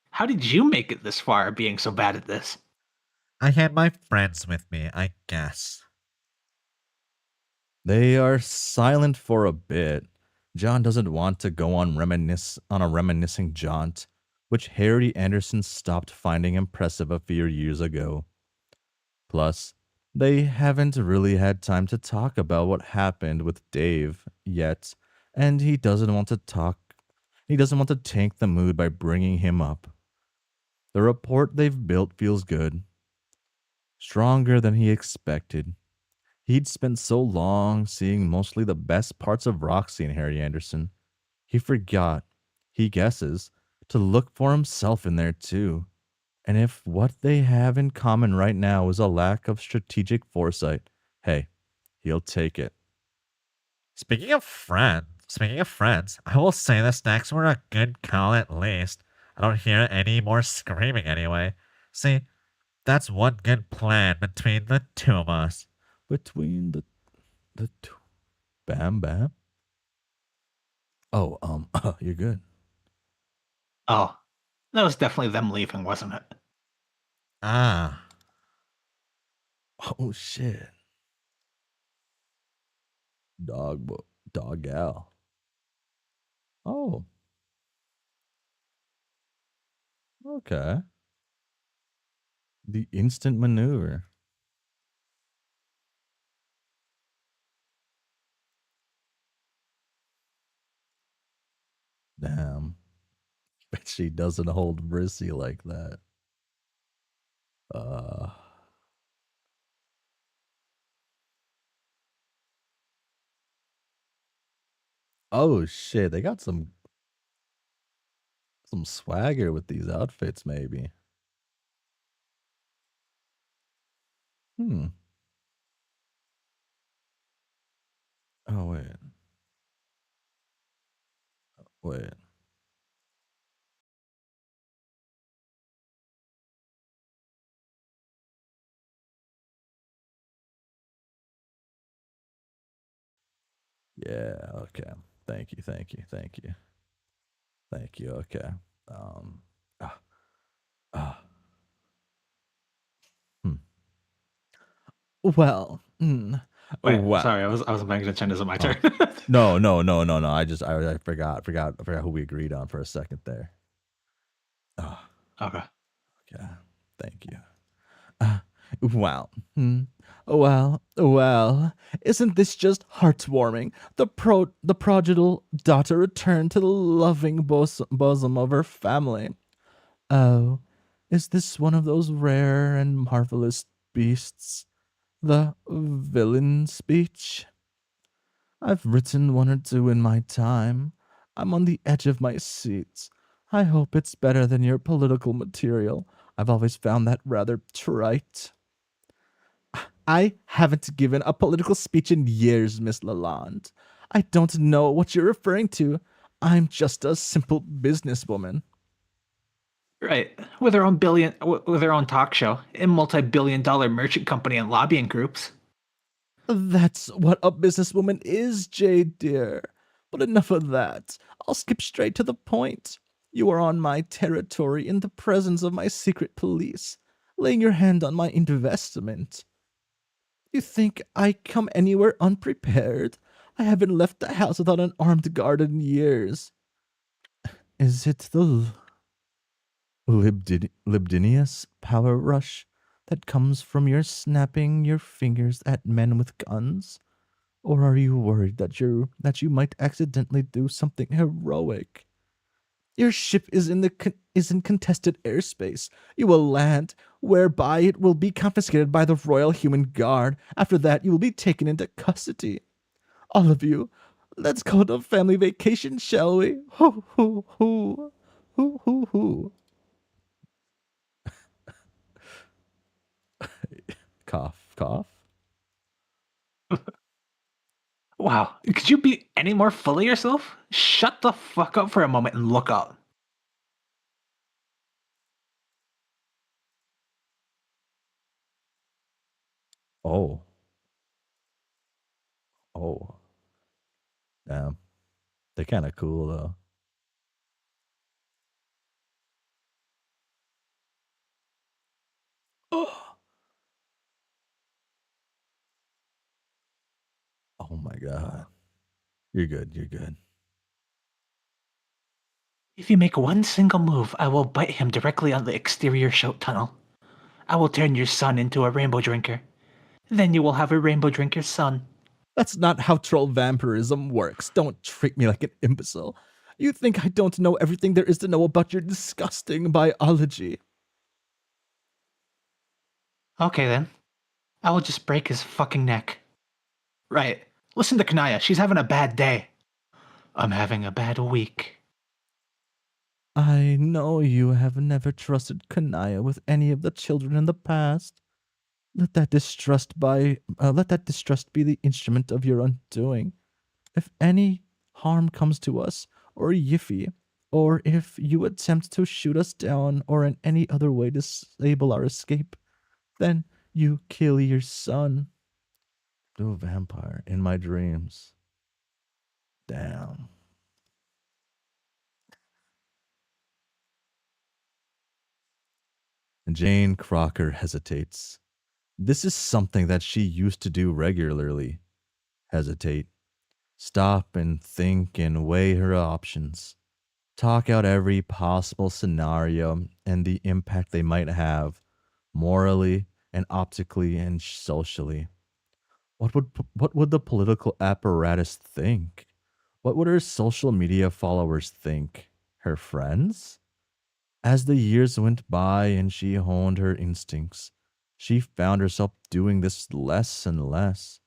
How did you make it this far being so bad at this? I had my friends with me, I guess. They are silent for a bit. John doesn't want to go on a reminiscing jaunt, which Harry Anderson stopped finding impressive a few years ago. Plus, they haven't really had time to talk about what happened with Dave yet, and he doesn't want to tank the mood by bringing him up. The rapport they've built feels good. Stronger than he expected. He'd spent so long seeing mostly the best parts of Roxy and Harry Anderson. He forgot, he guesses, to look for himself in there too. And if what they have in common right now is a lack of strategic foresight, hey, he'll take it. Speaking of friends, I will say the snacks were a good call at least. I don't hear any more screaming anyway. See, that's one good plan between the two of us. Between the two. Bam, bam. Oh, you're good. Oh, that was definitely them leaving, wasn't it? Ah. Oh, shit. Dog gal. Oh. Okay. The instant maneuver. Damn. Bet she doesn't hold Brissy like that. Oh shit, they got some swagger with these outfits, maybe. Oh wait. Wait. Yeah, okay. Thank you. Okay. Well, Wait, sorry, I wasn't paying attention. Is it my turn? No. I forgot who we agreed on for a second there. Okay. Yeah. Thank you. Well, well, isn't this just heartwarming? The prodigal daughter returned to the loving bosom of her family. Oh, is this one of those rare and marvelous beasts? The villain speech? I've written one or two in my time. I'm on the edge of my seat. I hope it's better than your political material. I've always found that rather trite. I haven't given a political speech in years, Miss Lalonde. I don't know what you're referring to. I'm just a simple businesswoman. Right. With their own talk show, and multi-billion-dollar merchant company and lobbying groups. That's what a businesswoman is, Jade dear. But enough of that. I'll skip straight to the point. You are on my territory in the presence of my secret police, laying your hand on my investment. You think I come anywhere unprepared? I haven't left the house without an armed guard in years. Is it the libidinous power rush that comes from your snapping your fingers at men with guns? Or are you worried that you might accidentally do something heroic? Your ship is in contested airspace. You will land, whereby it will be confiscated by the Royal Human Guard. After that, you will be taken into custody. All of you, let's go on a family vacation, shall we? Hoo hoo hoo, hoo hoo hoo. Cough, cough. Wow. Could you be any more full of yourself? Shut the fuck up for a moment and look up. Oh. Oh. Damn. They're kind of cool, though. Oh my god. You're good, you're good. If you make one single move, I will bite him directly on the exterior shoat tunnel. I will turn your son into a rainbow drinker. Then you will have a rainbow drinker's son. That's not how troll vampirism works. Don't treat me like an imbecile. You think I don't know everything there is to know about your disgusting biology. Okay then. I will just break his fucking neck. Right. Listen to Kanaya. She's having a bad day. I'm having a bad week. I know you have never trusted Kanaya with any of the children in the past. Let that distrust be the instrument of your undoing. If any harm comes to us, or Yiffy, or if you attempt to shoot us down or in any other way disable our escape, then you kill your son. Do a vampire in my dreams. Damn. Jane Crocker hesitates. This is something that she used to do regularly. Hesitate. Stop and think and weigh her options. Talk out every possible scenario and the impact they might have, morally and optically and socially. What would the political apparatus think? What would her social media followers think? Her friends? As the years went by and she honed her instincts, she found herself doing this less and less.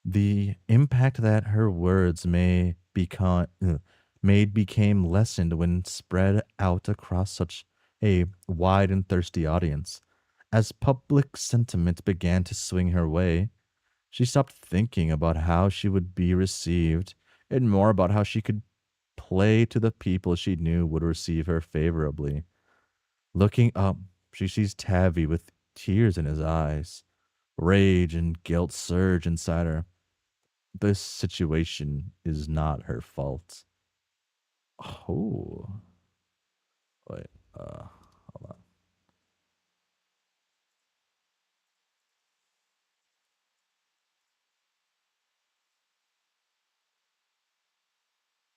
The impact that her words made became lessened when spread out across such a wide and thirsty audience. As public sentiment began to swing her way, she stopped thinking about how she would be received and more about how she could play to the people she knew would receive her favorably. Looking up, she sees Tavi with tears in his eyes. Rage and guilt surge inside her. This situation is not her fault. Oh. Wait, hold on.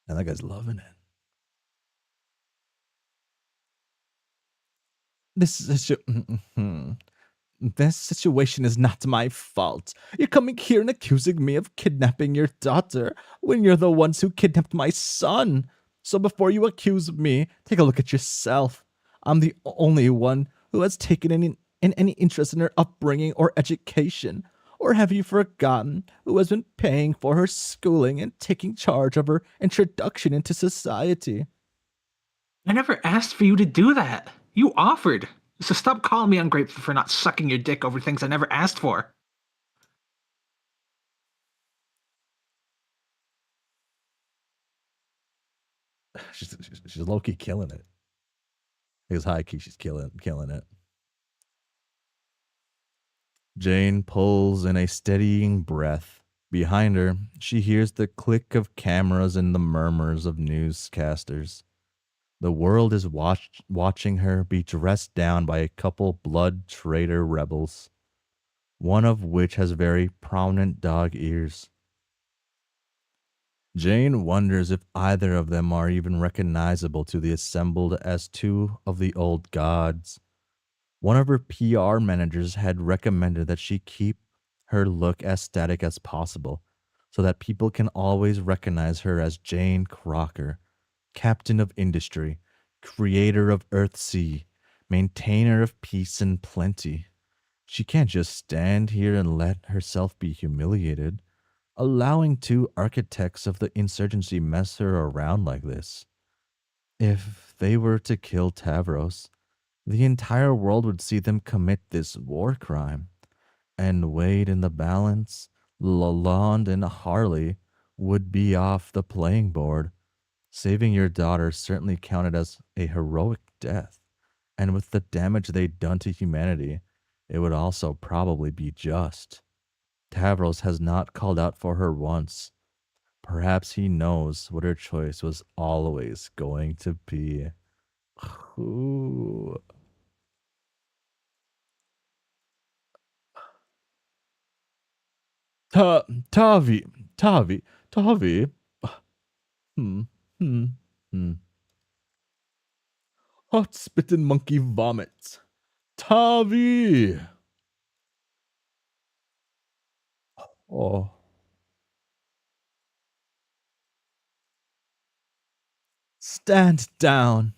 And that guy's loving it. This is This situation is not my fault. You're coming here and accusing me of kidnapping your daughter when you're the ones who kidnapped my son. So before you accuse me, take a look at yourself. I'm the only one who has taken any interest in her upbringing or education. Or have you forgotten who has been paying for her schooling and taking charge of her introduction into society? I never asked for you to do that. You offered. So stop calling me ungrateful for not sucking your dick over things I never asked for. She's low-key killing it. Because high-key, she's killing it. Jane pulls in a steadying breath. Behind her, she hears the click of cameras and the murmurs of newscasters. The world is watching her be dressed down by a couple blood traitor rebels, one of which has very prominent dog ears. Jane wonders if either of them are even recognizable to the assembled as two of the old gods. One of her PR managers had recommended that she keep her look as static as possible so that people can always recognize her as Jane Crocker, captain of industry, creator of Earthsea, maintainer of peace and plenty. She can't just stand here and let herself be humiliated, allowing two architects of the insurgency mess her around like this. If they were to kill Tavros, the entire world would see them commit this war crime. And weighed in the balance, Lalonde and Harley would be off the playing board. Saving your daughter certainly counted as a heroic death, and with the damage they'd done to humanity, it would also probably be just. Tavros has not called out for her once. Perhaps he knows what her choice was always going to be. Ooh. Tavi. Hmm, hmm, hmm. Hot spittin' monkey vomit. Tavi. Oh. Stand down.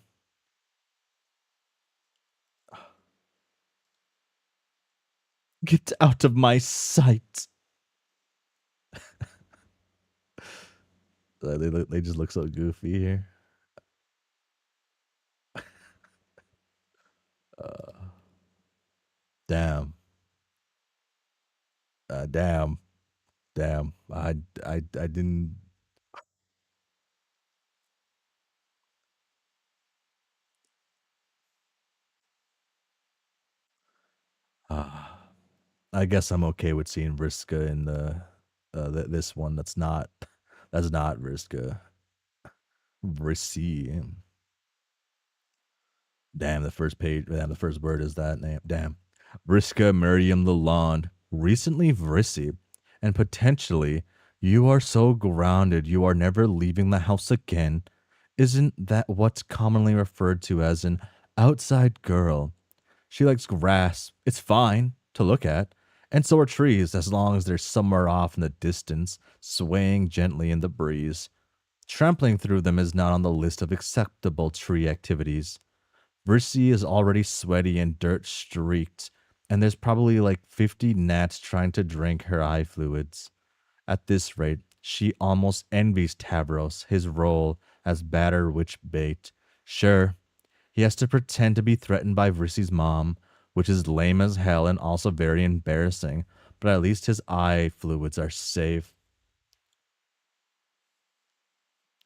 Get out of my sight. They just look so goofy here. Damn. Damn. I didn't. I guess I'm okay with seeing Vriska in this one. That's not Vriska. Vrissy. Damn, the first page. Damn, the first word is that name. Damn. Vriska Miriam Lalonde. Recently Vrissy. And potentially, you are so grounded you are never leaving the house again. Isn't that what's commonly referred to as an outside girl? She likes grass. It's fine to look at. And so are trees, as long as they're somewhere off in the distance, swaying gently in the breeze. Trampling through them is not on the list of acceptable tree activities. Versi is already sweaty and dirt streaked, and there's probably like 50 gnats trying to drink her eye fluids. At this rate, she almost envies Tavros, his role as batter witch bait. Sure, he has to pretend to be threatened by Vrissi's mom, which is lame as hell and also very embarrassing, but at least his eye fluids are safe.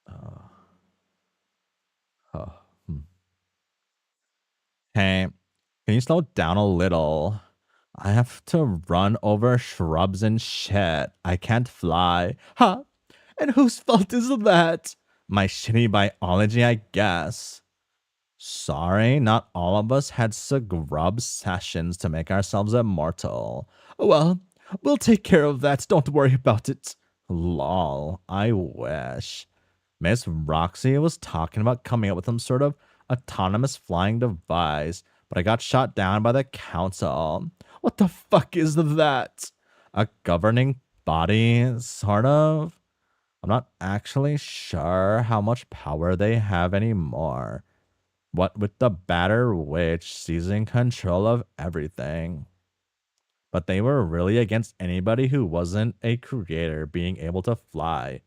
Hmm. Hey, can you slow down a little? I have to run over shrubs and shit. I can't fly. Huh? And whose fault is that? My shitty biology, I guess. Sorry, not all of us had scrub sessions to make ourselves immortal. Well, we'll take care of that. Don't worry about it. Lol, I wish. Miss Roxy was talking about coming up with some sort of autonomous flying device, but I got shot down by the council. What the fuck is that? A governing body, sort of? I'm not actually sure how much power they have anymore. What with the Batter Witch seizing control of everything. But they were really against anybody who wasn't a creator being able to fly,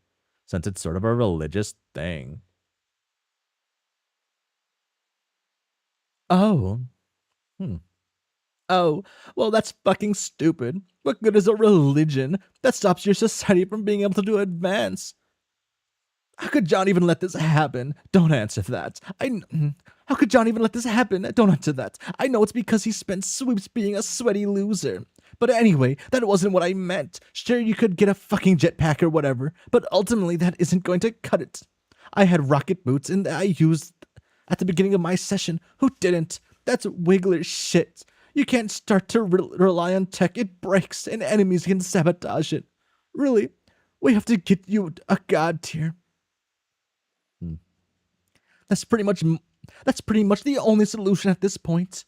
since it's sort of a religious thing. Oh. Hmm. Oh, well, that's fucking stupid. What good is a religion that stops your society from being able to advance? How could John even let this happen? Don't answer that. How could John even let this happen? Don't answer that. I know it's because he spent sweeps being a sweaty loser. But anyway, that wasn't what I meant. Sure, you could get a fucking jetpack or whatever, but ultimately that isn't going to cut it. I had rocket boots and I used at the beginning of my session. Who didn't? That's Wiggler shit. You can't start to rely on tech. It breaks and enemies can sabotage it. Really, we have to get you a god tier. That's pretty much the only solution at this point.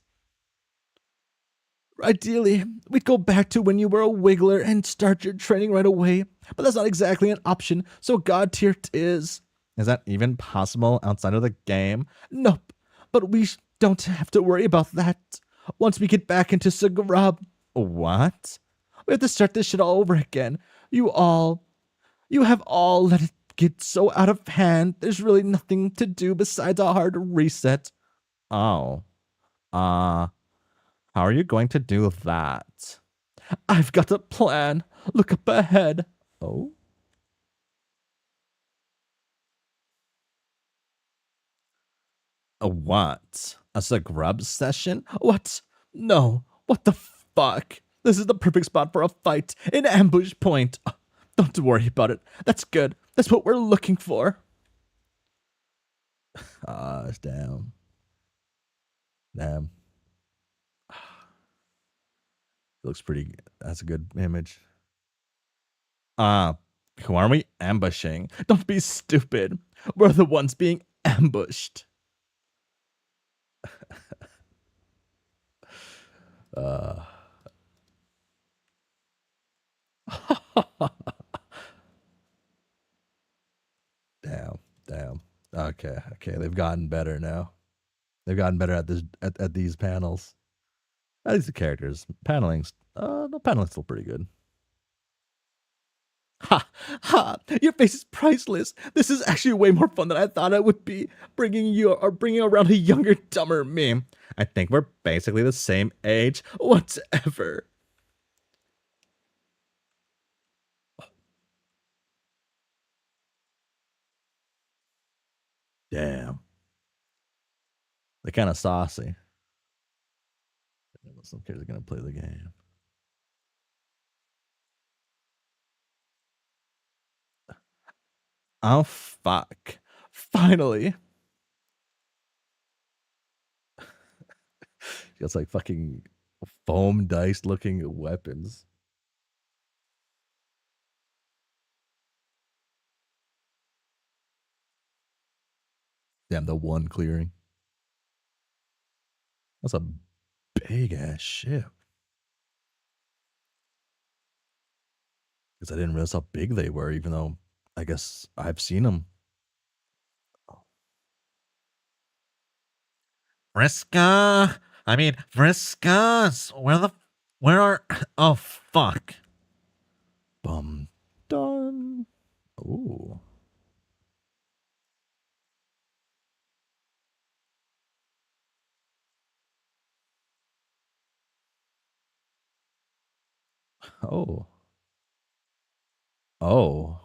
Ideally, we'd go back to when you were a Wiggler and start your training right away, but that's not exactly an option, so God tier it is. Is that even possible outside of the game? Nope, but we don't have to worry about that. Once we get back into Sagrab. What? We have to start this shit all over again. You have all let it get so out of hand. There's really nothing to do besides a hard reset. Oh. How are you going to do that? I've got a plan. Look up ahead. Oh? A what? A scrub session? What? No. What the fuck? This is the perfect spot for a fight. An ambush point. Don't worry about it. That's good. That's what we're looking for. Damn. Damn. It looks pretty. That's a good image. Who are we ambushing? Don't be stupid. We're the ones being ambushed. Damn, damn. Okay, they've gotten better now. They've gotten better at this at these panels. At least the characters. The paneling's still pretty good. Ha! Ha! Your face is priceless. This is actually way more fun than I thought it would be. Bringing around a younger, dumber me. I think we're basically the same age. Whatever. Damn. They're kind of saucy. Some kids are gonna play the game. Oh fuck! Finally. She got like fucking foam dice looking weapons. Damn, the one clearing. That's a big ass ship. Because I didn't realize how big they were, even though I guess I've seen them. Vriska? Vriskas? Where are, oh fuck. Bum done. Ooh. Oh. Oh.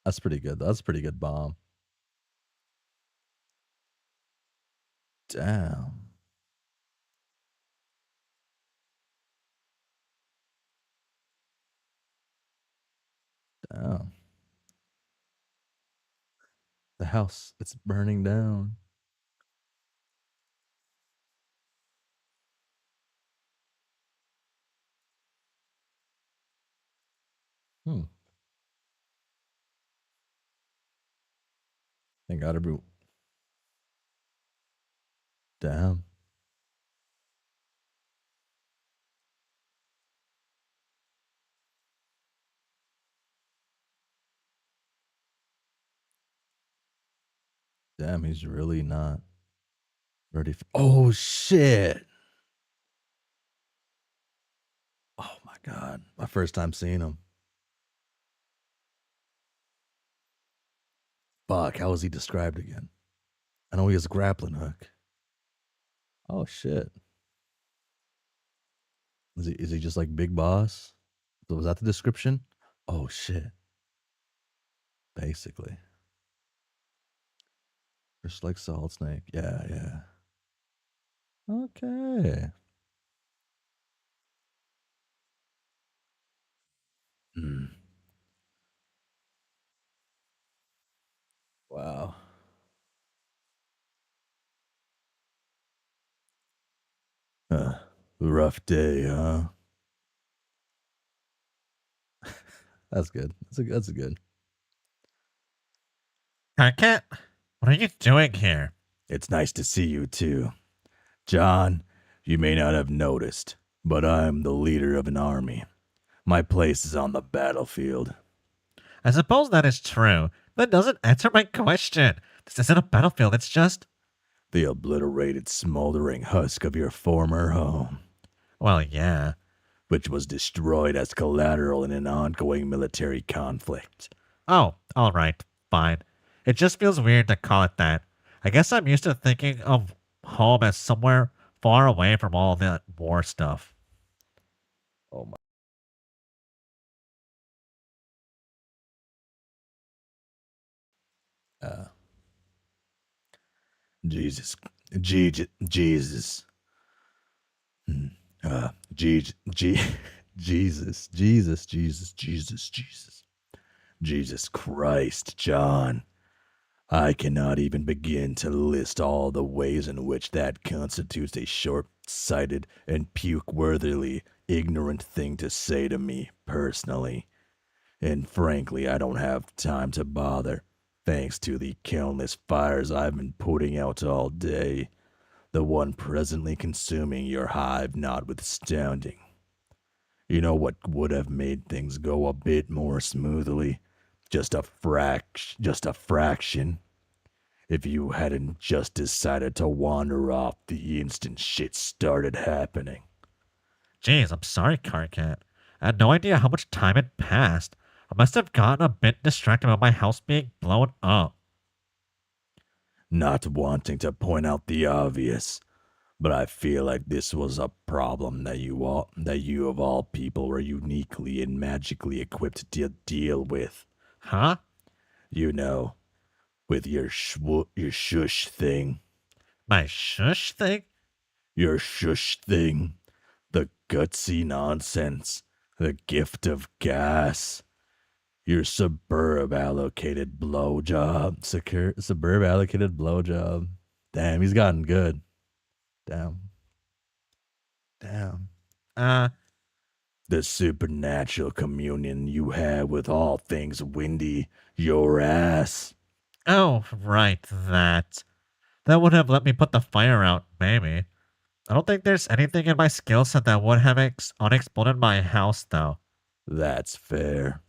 That's pretty good. That's a pretty good bomb. Damn. Damn. The house, it's burning down. Hmm. Thank God every. Damn. Damn, he's really not ready for. Oh shit! Oh my god, my first time seeing him. Fuck, how was he described again? I know he has a grappling hook. Oh shit. Is he just like Big Boss? Was that the description? Oh shit. Basically. Just like Solid Snake. Yeah, yeah. Okay. Hmm. Wow. Rough day, huh? That's good. That's a good. Cricket, what are you doing here? It's nice to see you too. John, you may not have noticed, but I'm the leader of an army. My place is on the battlefield. I suppose that is true, but it doesn't answer my question. This isn't a battlefield, it's just. The obliterated, smoldering husk of your former home, Well, yeah. which was destroyed as collateral in an ongoing military conflict. Oh, alright, fine. It just feels weird to call it that. I guess I'm used to thinking of home as somewhere far away from all that war stuff. Oh my. Jesus. Jesus. Jesus. Jesus. Jesus. Jesus. Jesus. Jesus. Jesus Christ, John. I cannot even begin to list all the ways in which that constitutes a short-sighted and puke-worthily ignorant thing to say to me, personally. And frankly, I don't have time to bother, thanks to the countless fires I've been putting out all day, the one presently consuming your hive notwithstanding. You know what would have made things go a bit more smoothly? Just a fraction. If you hadn't just decided to wander off the instant shit started happening. Jeez, I'm sorry, Carcat. I had no idea how much time had passed. I must have gotten a bit distracted by my house being blown up. Not wanting to point out the obvious, but I feel like this was a problem that you of all people were uniquely and magically equipped to deal with. Huh? You know, with your shush thing. My shush thing? Your shush thing. The gutsy nonsense. The gift of gas. Your suburb allocated blowjob. Suburb allocated blowjob. Damn, he's gotten good. Damn. The supernatural communion you have with all things windy. Your ass. Oh, right, that. That would have let me put the fire out, maybe. I don't think there's anything in my skill set that would have unexploded my house, though. That's fair.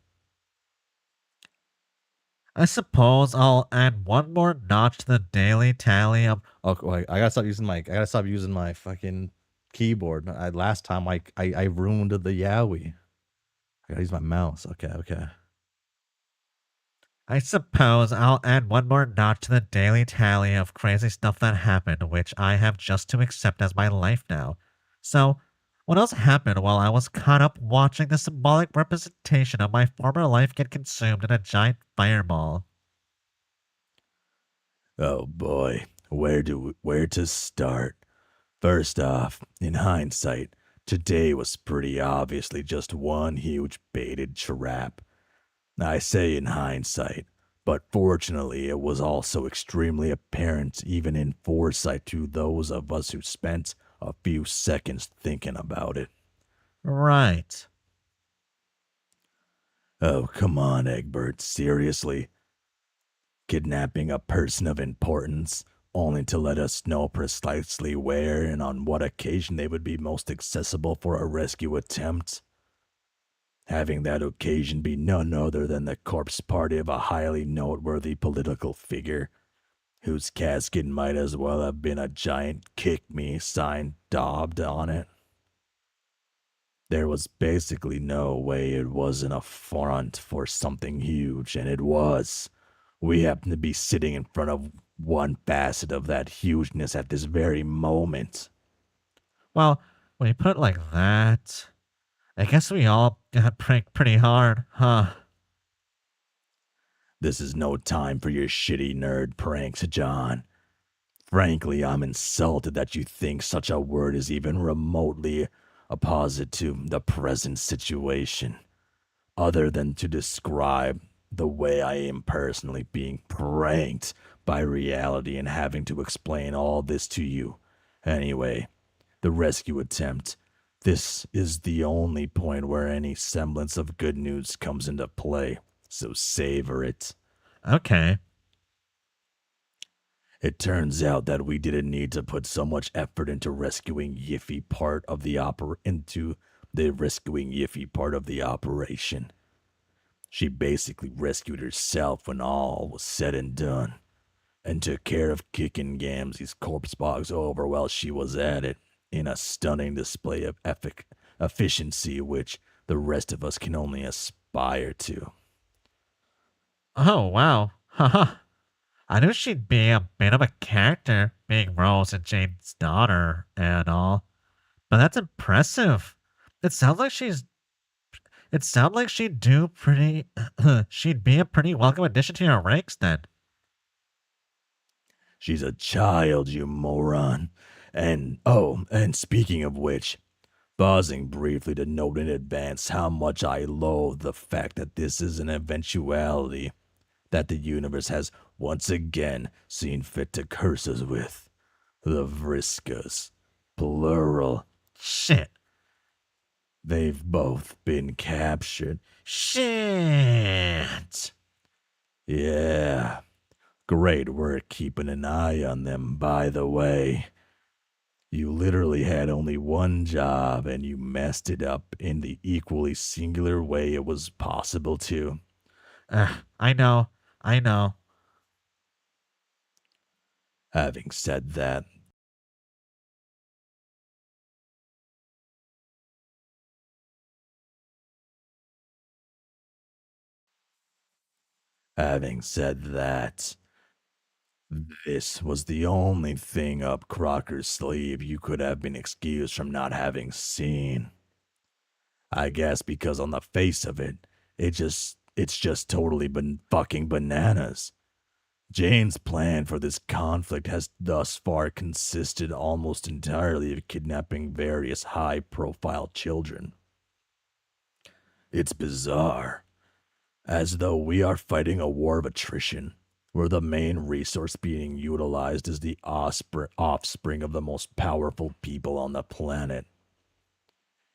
I suppose I'll add one more notch to the daily tally of. Oh, wait, I gotta stop using my fucking keyboard. Last time I ruined the Yowie. I gotta use my mouse. Okay. I suppose I'll add one more notch to the daily tally of crazy stuff that happened, which I have just to accept as my life now. So, what else happened while I was caught up watching the symbolic representation of my former life get consumed in a giant fireball? Oh boy, where to start? First off, in hindsight, today was pretty obviously just one huge baited trap. I say in hindsight, but fortunately it was also extremely apparent even in foresight to those of us who spent a few seconds thinking about it. Right. Oh, come on, Egbert, seriously? Kidnapping a person of importance, only to let us know precisely where and on what occasion they would be most accessible for a rescue attempt? Having that occasion be none other than the corpse party of a highly noteworthy political figure, whose casket might as well have been a giant kick me sign daubed on it. There was basically no way it wasn't a front for something huge, and it was. We happen to be sitting in front of one facet of that hugeness at this very moment. Well, when you put it like that, I guess we all got pranked pretty hard, huh? This is no time for your shitty nerd pranks, John. Frankly, I'm insulted that you think such a word is even remotely opposite to the present situation, other than to describe the way I am personally being pranked by reality and having to explain all this to you. Anyway, the rescue attempt. This is the only point where any semblance of good news comes into play, so savor it. Okay. It turns out that we didn't need to put so much effort into rescuing Yiffy part of the operation. She basically rescued herself when all was said and done, and took care of kicking Gamzee's corpse box over while she was at it, in a stunning display of efficiency which the rest of us can only aspire to. Oh, wow. Haha. I knew she'd be a bit of a character, being Rose and Jane's daughter and all. But that's impressive. It sounds like she'd do pretty she'd be a pretty welcome addition to your ranks then. She's a child, you moron. And speaking of which, pausing briefly to note in advance how much I loathe the fact that this is an eventuality that the universe has once again seen fit to curse us with. The Vriskas. Plural. Shit. They've both been captured. Shit. Yeah. Great work keeping an eye on them, by the way. You literally had only one job and you messed it up in the equally singular way it was possible to. I know. Having said that, this was the only thing up Crocker's sleeve you could have been excused from not having seen. I guess because on the face of it, it's just totally been fucking bananas. Jane's plan for this conflict has thus far consisted almost entirely of kidnapping various high-profile children. It's bizarre, as though we are fighting a war of attrition, where the main resource being utilized is the offspring of the most powerful people on the planet.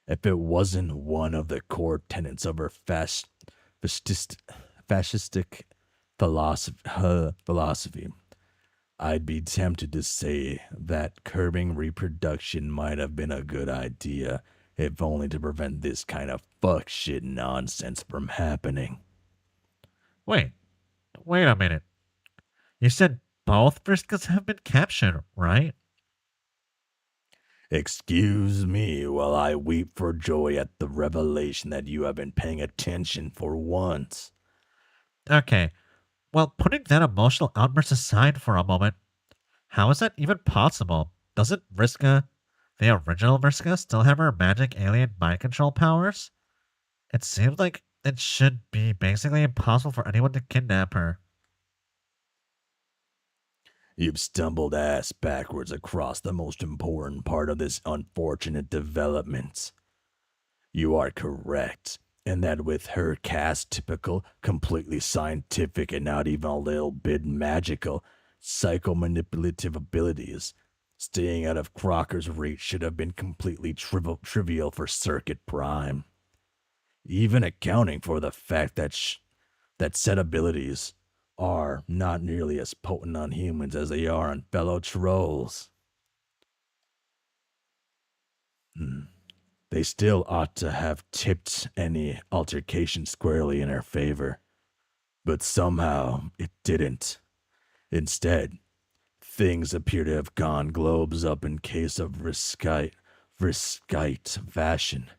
If it wasn't one of the core tenets of her fascistic philosophy, I'd be tempted to say that curbing reproduction might have been a good idea, if only to prevent this kind of fuck shit nonsense from happening. Wait a minute. You said both Briscoes have been captured, right? Excuse me while I weep for joy at the revelation that you have been paying attention for once. Okay. Well, putting that emotional outburst aside for a moment, how is that even possible? Doesn't Vriska, the original Vriska, still have her magic alien mind control powers? It seems like it should be basically impossible for anyone to kidnap her. You've stumbled ass backwards across the most important part of this unfortunate development. You are correct, in that with her cast typical, completely scientific and not even a little bit magical, psychomanipulative abilities, staying out of Crocker's reach should have been completely trivial for Circuit Prime. Even accounting for the fact that that said abilities are not nearly as potent on humans as they are on fellow trolls. They still ought to have tipped any altercation squarely in her favor, but somehow it didn't. Instead, Things appear to have gone globes up in case of risquite fashion.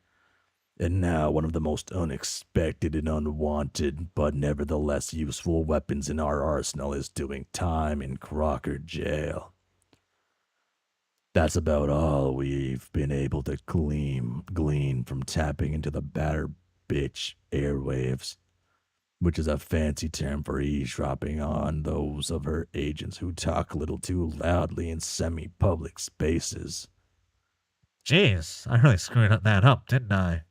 And now one of the most unexpected and unwanted, but nevertheless useful weapons in our arsenal is doing time in Crocker jail. That's about all we've been able to glean from tapping into the batter bitch airwaves, which is a fancy term for eavesdropping on those of her agents who talk a little too loudly in semi-public spaces. Jeez, I really screwed that up, didn't I?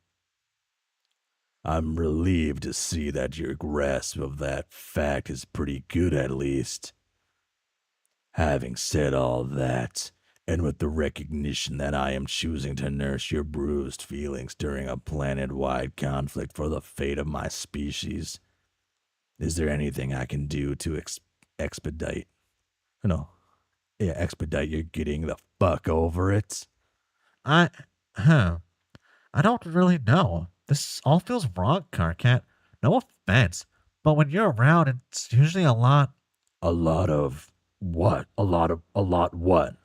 I'm relieved to see that your grasp of that fact is pretty good at least. Having said all that, and with the recognition that I am choosing to nurse your bruised feelings during a planet-wide conflict for the fate of my species, is there anything I can do to expedite your getting the fuck over it? I don't really know. This all feels wrong, Carcat. No offense, but when you're around, it's usually a lot A lot of what? A lot what?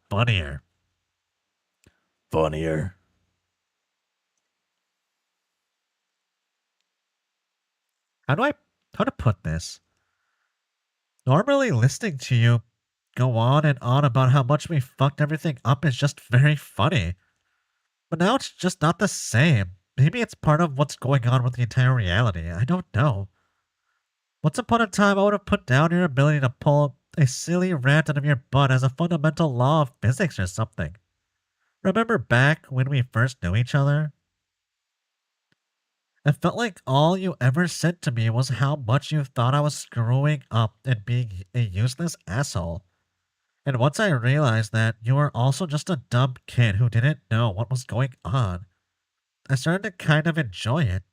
funnier. Funnier? How to put this? Normally listening to you go on and on about how much we fucked everything up is just very funny. But now it's just not the same. Maybe it's part of what's going on with the entire reality. I don't know. Once upon a time, I would have put down your ability to pull a silly rant out of your butt as a fundamental law of physics or something. Remember back when we first knew each other? It felt like all you ever said to me was how much you thought I was screwing up and being a useless asshole. And once I realized that you were also just a dumb kid who didn't know what was going on, I started to kind of enjoy it.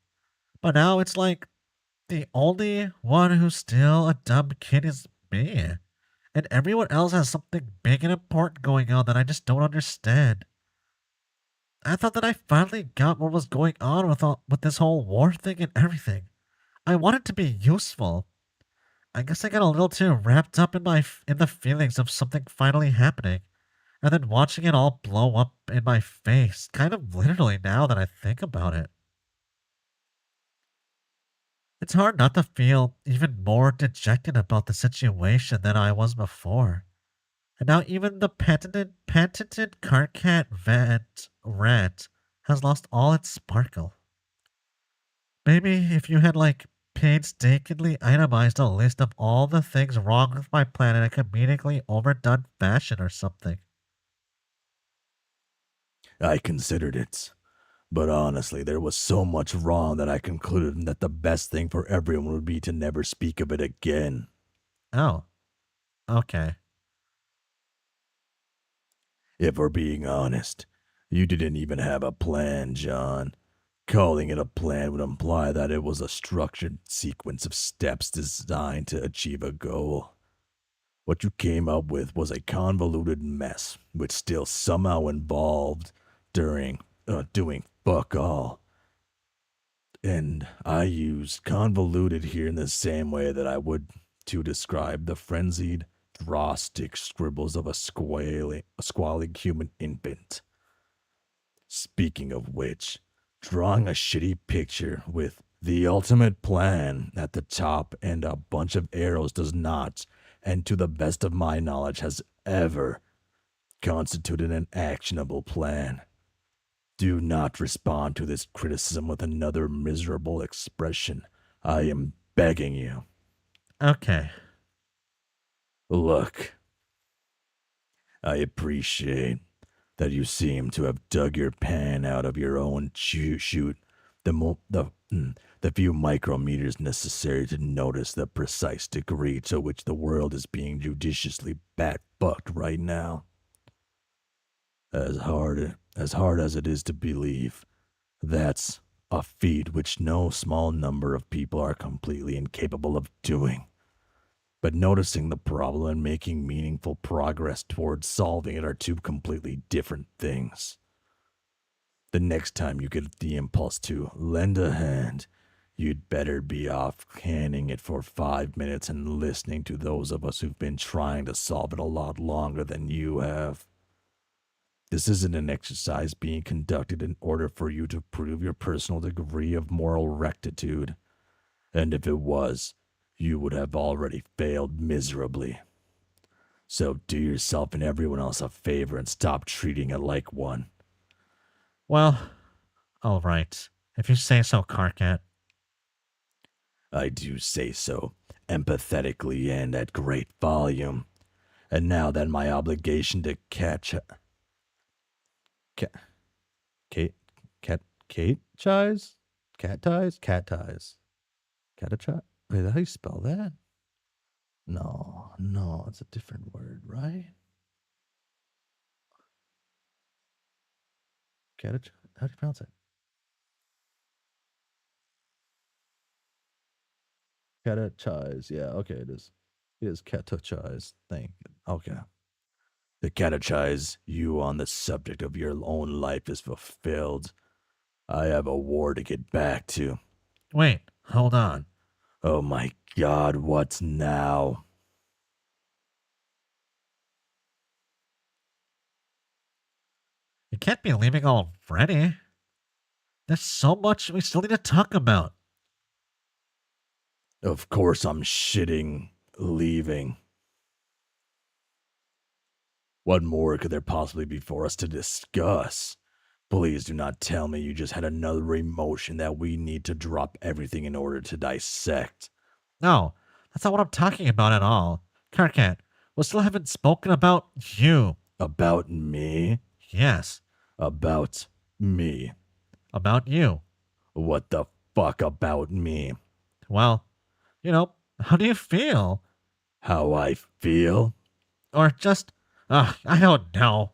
But now it's like the only one who's still a dumb kid is me. And everyone else has something big and important going on that I just don't understand. I thought that I finally got what was going on with this whole war thing and everything. I wanted to be useful. I guess I got a little too wrapped up in the feelings of something finally happening, and then watching it all blow up in my face, kind of literally now that I think about it. It's hard not to feel even more dejected about the situation than I was before. And now even the patented Carcat rant has lost all its sparkle. Maybe if you had painstakingly itemized a list of all the things wrong with my plan in a comedically overdone fashion or something. I considered it. But honestly, there was so much wrong that I concluded that the best thing for everyone would be to never speak of it again. Oh. Okay. If we're being honest, you didn't even have a plan, John. Calling it a plan would imply that it was a structured sequence of steps designed to achieve a goal. What you came up with was a convoluted mess, which still somehow involved doing fuck all. And I use convoluted here in the same way that I would to describe the frenzied, draw-stick scribbles of a squalling human infant. Speaking of which, drawing a shitty picture with the ultimate plan at the top and a bunch of arrows does not, and to the best of my knowledge has ever, constituted an actionable plan. Do not respond to this criticism with another miserable expression. I am begging you. Okay. Look, I appreciate that you seem to have dug your pan out of your own chute the few micrometers necessary to notice the precise degree to which the world is being judiciously bat-fucked right now. As hard as it is to believe, that's a feat which no small number of people are completely incapable of doing. But noticing the problem and making meaningful progress towards solving it are two completely different things. The next time you get the impulse to lend a hand, You'd better be off canning it for 5 minutes and listening to those of us who've been trying to solve it a lot longer than you have. This isn't an exercise being conducted in order for you to prove your personal degree of moral rectitude. And if it was, you would have already failed miserably. So do yourself and everyone else a favor and stop treating it like one. Well, all right. If you say so, Karkat. I do say so, empathetically and at great volume. And now that my obligation to catch... Kate ties? Cat ties? Cat ties. Catachai? Wait, how do you spell that? No, it's a different word, right? Catachai? How do you pronounce it? Catechise. Yeah, okay, it is. It is catechise. Thank you. Okay. The catechise you on the subject of your own life is fulfilled. I have a war to get back to. Wait, hold on. Oh my god, what's now? You can't be leaving already. There's so much we still need to talk about. Of course I'm leaving. What more could there possibly be for us to discuss? Please do not tell me you just had another emotion that we need to drop everything in order to dissect. No, that's not what I'm talking about at all. Karkat, we still haven't spoken about you. About me? Yes, About me. about you. What the fuck about me? Well, how do you feel? How I feel? Or just, I don't know.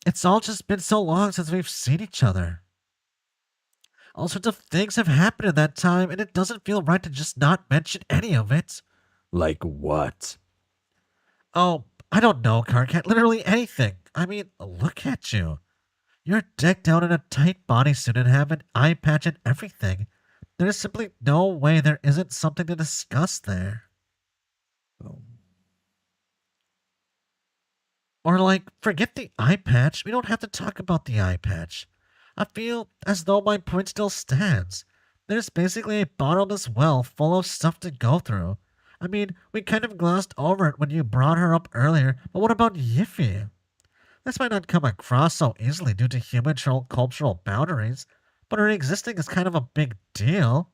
It's all just been so long since we've seen each other. All sorts of things have happened in that time, and it doesn't feel right to just not mention any of it. Like what? Oh, I don't know, Karkat. Literally anything. I mean, look at you. You're decked out in a tight bodysuit and have an eye patch and everything. There's simply no way there isn't something to discuss there. Oh. Or forget the eye patch. We don't have to talk about the eye patch. I feel as though my point still stands. There's basically a bottomless well full of stuff to go through. I mean, we kind of glossed over it when you brought her up earlier, but what about Yiffy? This might not come across so easily due to human cultural boundaries, but her existing is kind of a big deal.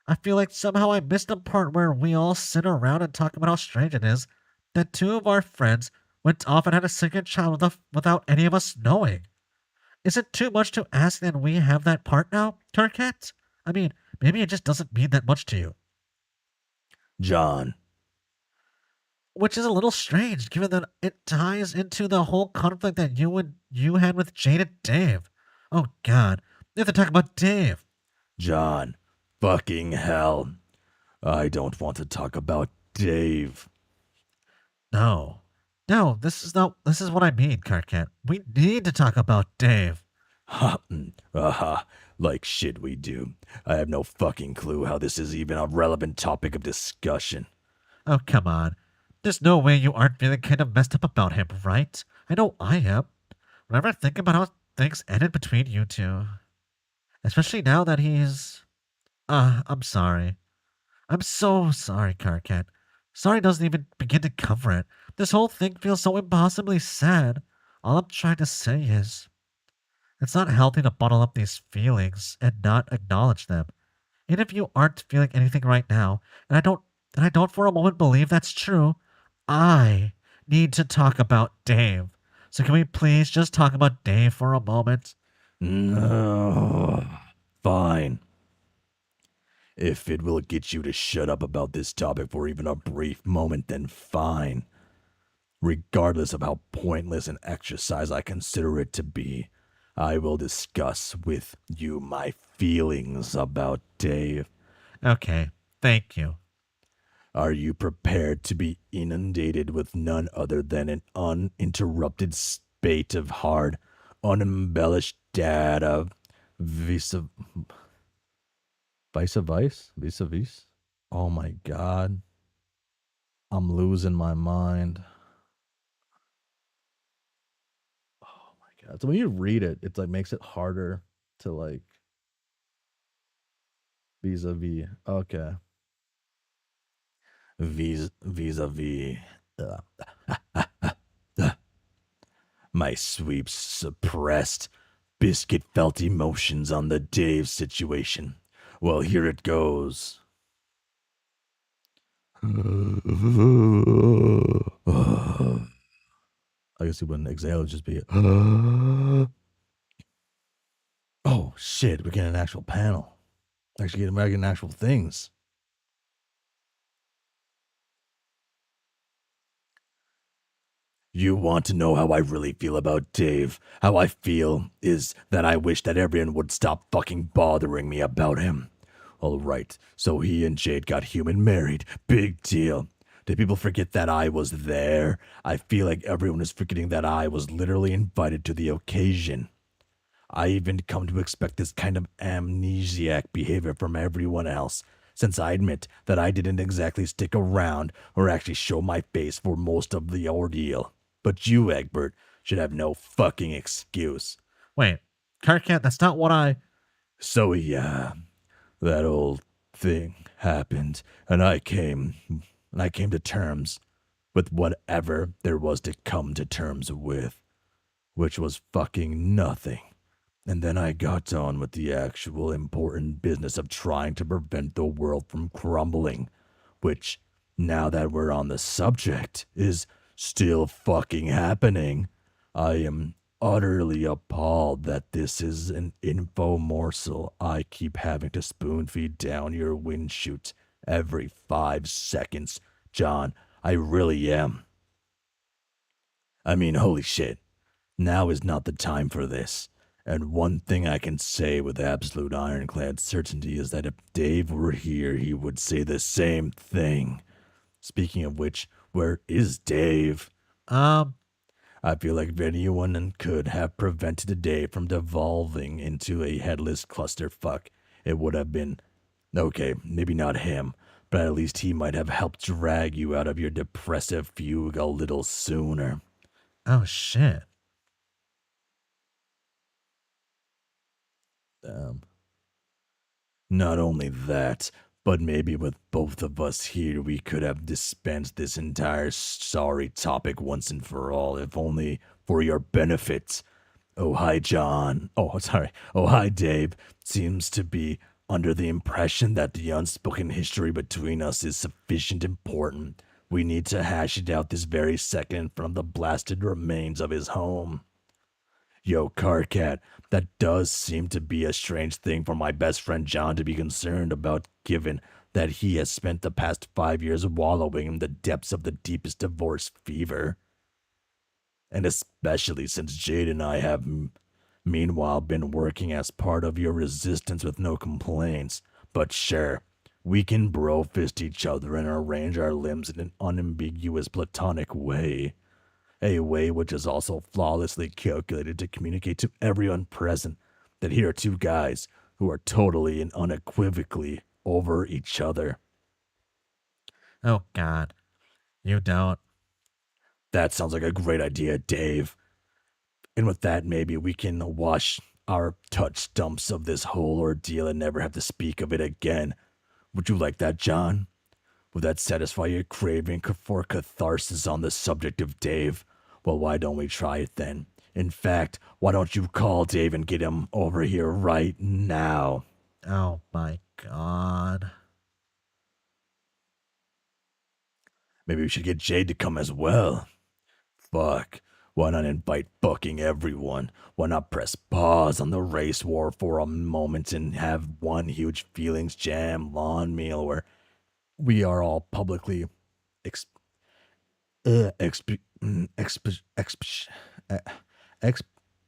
I feel like somehow I missed a part where we all sit around and talk about how strange it is that two of our friends went off and had a second child without any of us knowing. Is it too much to ask that we have that part now, Karkat? I mean, maybe it just doesn't mean that much to you. John. Which is a little strange, given that it ties into the whole conflict that you had with Jade and Dave. Oh God, we have to talk about Dave. John. Fucking hell. I don't want to talk about Dave. No, this is what I mean, Karkat. We need to talk about Dave. Like shit we do. I have no fucking clue how this is even a relevant topic of discussion. Oh, come on. There's no way you aren't feeling kind of messed up about him, right? I know I am. Whenever I think about how things ended between you two. Especially now that he's... I'm sorry. I'm so sorry, Karkat. Sorry doesn't even begin to cover it. This whole thing feels so impossibly sad. All I'm trying to say is... It's not healthy to bottle up these feelings and not acknowledge them. Even if you aren't feeling anything right now, and I don't for a moment believe that's true, I need to talk about Dave. So can we please just talk about Dave for a moment? No. Fine. If it will get you to shut up about this topic for even a brief moment, then fine. Regardless of how pointless an exercise I consider it to be, I will discuss with you my feelings about Dave. Okay, thank you. Are you prepared to be inundated with none other than an uninterrupted spate of hard, unembellished data Vis-a-vis? Oh my god. I'm losing my mind. Oh my god. So when you read it, it's like makes it harder to like vis-a-vis. Okay. Vis-a-vis. My sweeps suppressed, biscuit felt emotions on the Dave situation. Well, here it goes. I guess it wouldn't exhale, it'd just be. Oh shit, we're getting an actual panel. Actually, we're getting actual things. You want to know how I really feel about Dave? How I feel is that I wish that everyone would stop fucking bothering me about him. Alright, so he and Jade got human married. Big deal. Did people forget that I was there? I feel like everyone is forgetting that I was literally invited to the occasion. I even come to expect this kind of amnesiac behavior from everyone else, since I admit that I didn't exactly stick around or actually show my face for most of the ordeal. But you, Egbert, should have no fucking excuse. Wait, Karkat, that's not what I. So yeah, that old thing happened, and I came to terms with whatever there was to come to terms with, which was fucking nothing. And then I got on with the actual important business of trying to prevent the world from crumbling, which, now that we're on the subject, is still fucking happening. I am utterly appalled that this is an info morsel I keep having to spoon feed down your wind chute every 5 seconds. John, I really am. I mean, holy shit. Now is not the time for this. And one thing I can say with absolute ironclad certainty is that if Dave were here, he would say the same thing. Speaking of which, where is Dave? I feel like if anyone could have prevented Dave from devolving into a headless clusterfuck, it would have been, okay, maybe not him, but at least he might have helped drag you out of your depressive fugue a little sooner. Oh shit. Not only that, but maybe with both of us here, we could have dispensed this entire sorry topic once and for all, if only for your benefit. Oh, hi, John. Oh, sorry. Oh, hi, Dave. Seems to be under the impression that the unspoken history between us is sufficient important. We need to hash it out this very second in front of the blasted remains of his home. Yo, Carcat, that does seem to be a strange thing for my best friend John to be concerned about, given that he has spent the past 5 years wallowing in the depths of the deepest divorce fever. And especially since Jade and I have, meanwhile, been working as part of your resistance with no complaints. But sure, we can bro fist each other and arrange our limbs in an unambiguous platonic way. A way which is also flawlessly calculated to communicate to everyone present that here are two guys who are totally and unequivocally over each other. Oh god. You don't. That sounds like a great idea, Dave. And with that, maybe we can wash our touch stumps of this whole ordeal and never have to speak of it again. Would you like that, John? Would that satisfy your craving for catharsis on the subject of Dave? Well, why don't we try it then? In fact, why don't you call Dave and get him over here right now? Oh my god. Maybe we should get Jade to come as well. Fuck. Why not invite fucking everyone? Why not press pause on the race war for a moment and have one huge feelings jam lawn meal where we are all publicly ex- exp- exp- exp- exp-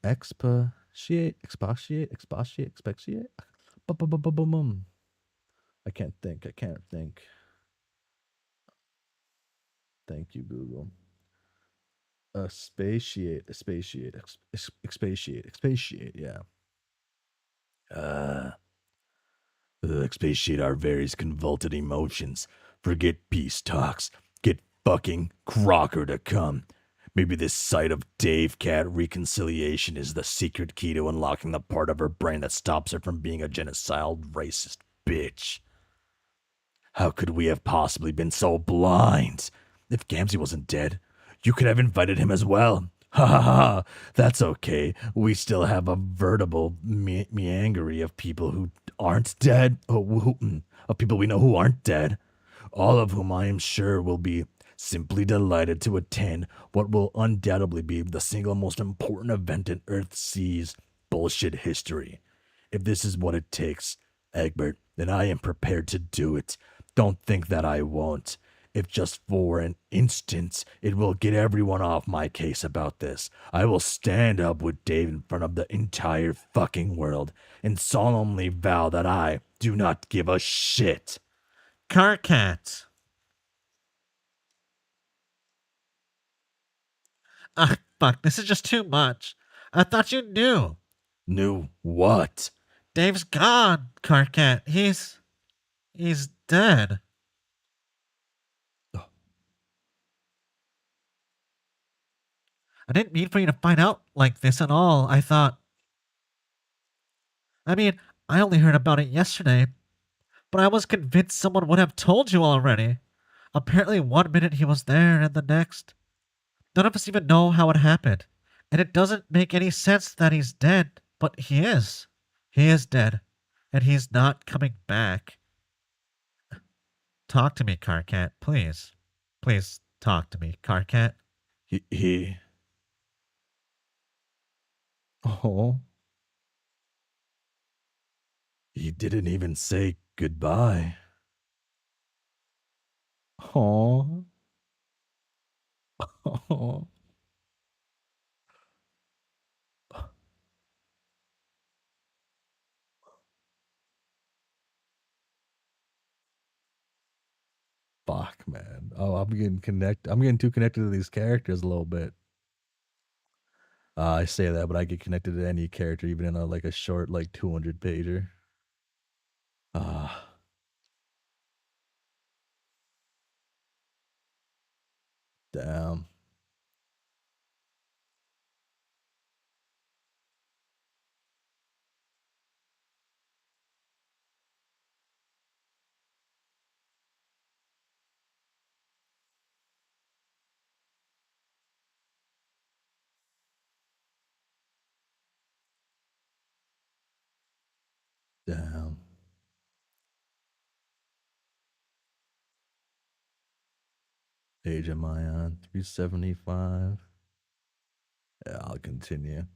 expatiate. I can't think. Thank you, Google. Expatiate. Yeah. Expatiate our various convoluted emotions. Forget peace talks. Get fucking Crocker to come. Maybe this sight of Dave Cat reconciliation is the secret key to unlocking the part of her brain that stops her from being a genocidal racist bitch. How could we have possibly been so blind? If Gamzee wasn't dead, you could have invited him as well. Ha ha ha, that's okay. We still have a veritable meandery of people who aren't dead, of people we know who aren't dead, all of whom I am sure will be simply delighted to attend what will undoubtedly be the single most important event in Earthsea's bullshit history. If this is what it takes, Egbert, then I am prepared to do it. Don't think that I won't. If just for an instant it will get everyone off my case about this, I will stand up with Dave in front of the entire fucking world and solemnly vow that I do not give a shit. Carcat. Ah, fuck, this is just too much. I thought you knew. Knew what? Dave's gone, Carcat. He's dead. I didn't mean for you to find out like this at all. I only heard about it yesterday, but I was convinced someone would have told you already. Apparently, one minute he was there, and the next. None of us even know how it happened, and it doesn't make any sense that he's dead, but he is. He is dead, and he's not coming back. Talk to me, Carcat, please. Please talk to me, Carcat. He... Oh. He didn't even say goodbye. Oh. Oh. Fuck, man. Oh, I'm getting too connected to these characters a little bit. I say that, but I get connected to any character, even in a short 200 pager. Damn. Damn. Page am I on? 375. Yeah, I'll continue.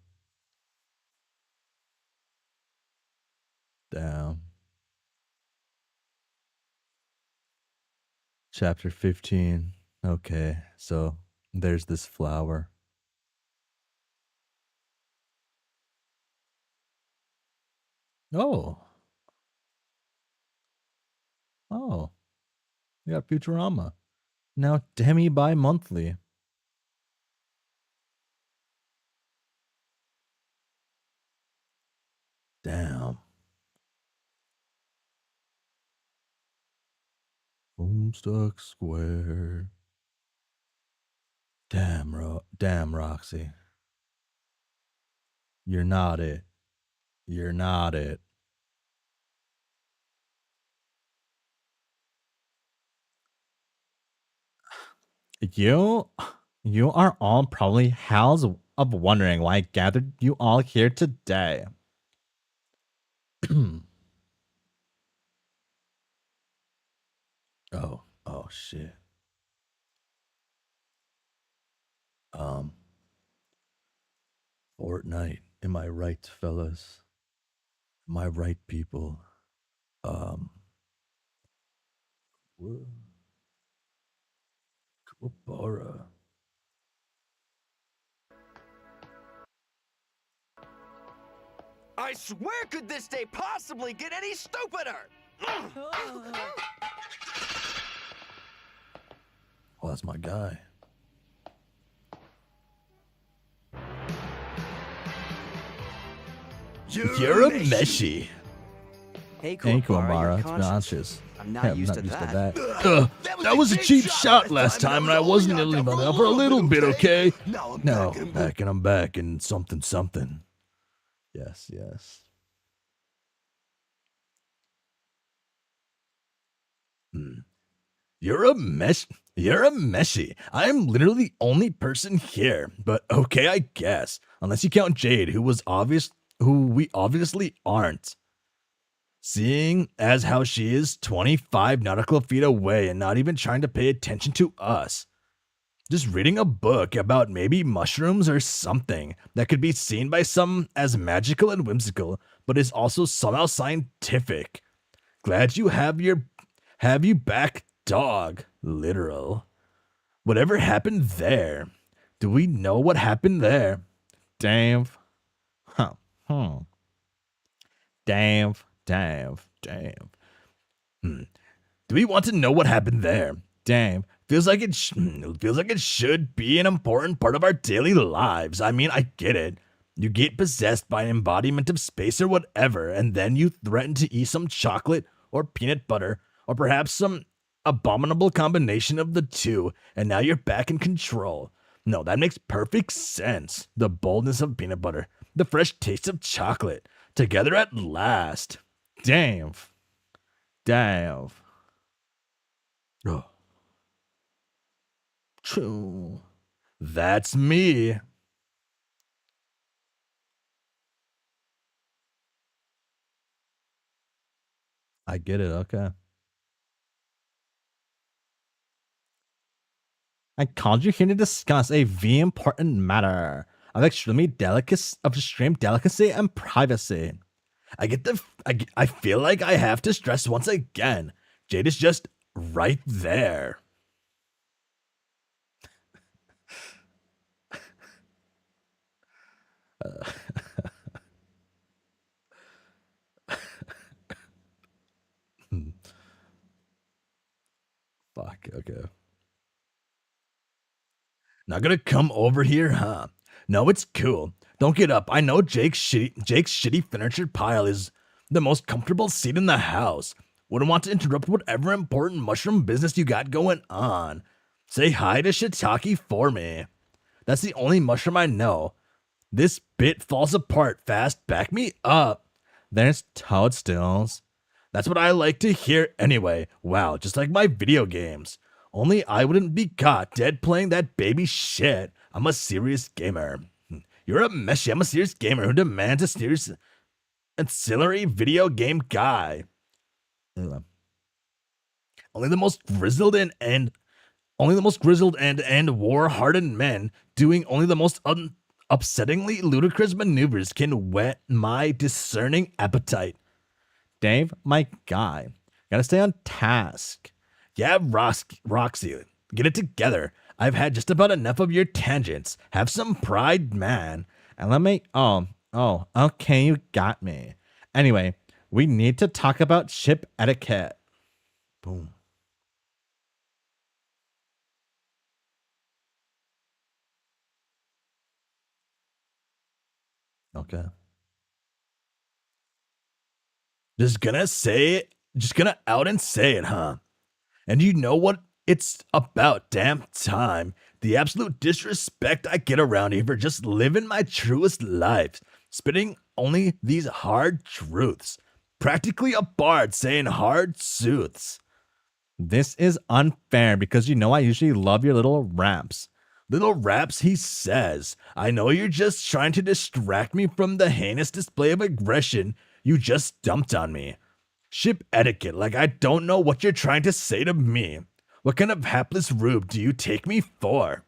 Damn. Chapter 15. Okay, so there's this flower. Oh. Oh. We got Futurama. Now Demi bi-monthly. Damn. Homestuck Square. Damn, Roxy. You're not it. You're not it. You are all probably howls of wondering why I gathered you all here today. Oh shit. Fortnite. Am I right, fellas? Am I right, people? Kubara. I swear, could this day possibly get any stupider? Well, that's my guy. You're a meshy. Hey, Thank you, Kuwabara, Amara. you're It's been conscious. conscious. I'm not Yeah, I'm used not to used to that. that. That was a cheap shot last time, and I wasn't only about that for a little bit, okay? No, back and I'm back, and something. Yes. You're a meshy. I am literally the only person here, but okay, I guess. Unless you count Jade, who we obviously aren't. Seeing as how she is 25 nautical feet away and not even trying to pay attention to us. Just reading a book about maybe mushrooms or something that could be seen by some as magical and whimsical, but is also somehow scientific. Glad you have you back, dog. Literal. Whatever happened there? Do we know what happened there? Damn. Huh. Damn. Do we want to know what happened there? Damn. Feels like it should be an important part of our daily lives. I mean, I get it. You get possessed by an embodiment of space or whatever, and then you threaten to eat some chocolate or peanut butter, or perhaps some abominable combination of the two, and now you're back in control. No, that makes perfect sense. The boldness of peanut butter, the fresh taste of chocolate, together at last. Damn. Oh. True. That's me. I get it, okay. I called you here to discuss a very important matter of extreme delicacy and privacy. I feel like I have to stress once again. Jade is just right there. Fuck, okay. Not gonna come over here, huh? No, it's cool. Don't get up. I know Jake's shitty furniture pile is the most comfortable seat in the house. Wouldn't want to interrupt whatever important mushroom business you got going on. Say hi to Shiitake for me. That's the only mushroom I know. This bit falls apart fast. Back me up. There's toadstools. That's what I like to hear anyway. Wow, just like my video games. Only I wouldn't be caught dead playing that baby shit. I'm a serious gamer. You're a meshy. I'm a serious gamer who demands a serious ancillary video game guy. Only the most grizzled and war-hardened men doing only the most upsettingly ludicrous maneuvers can whet my discerning appetite. Dave, my guy, gotta stay on task. Yeah, Roxy, get it together. I've had just about enough of your tangents. Have some pride, man. And let me, okay, you got me. Anyway, we need to talk about ship etiquette. Boom. Okay. Just gonna out and say it, huh? And you know what? It's about damn time. The absolute disrespect I get around here for just living my truest life, spitting only these hard truths. Practically a bard saying hard sooths. This is unfair because you know I usually love your little raps. Little raps, he says. I know you're just trying to distract me from the heinous display of aggression you just dumped on me. Ship etiquette, like I don't know what you're trying to say to me. What kind of hapless rube do you take me for?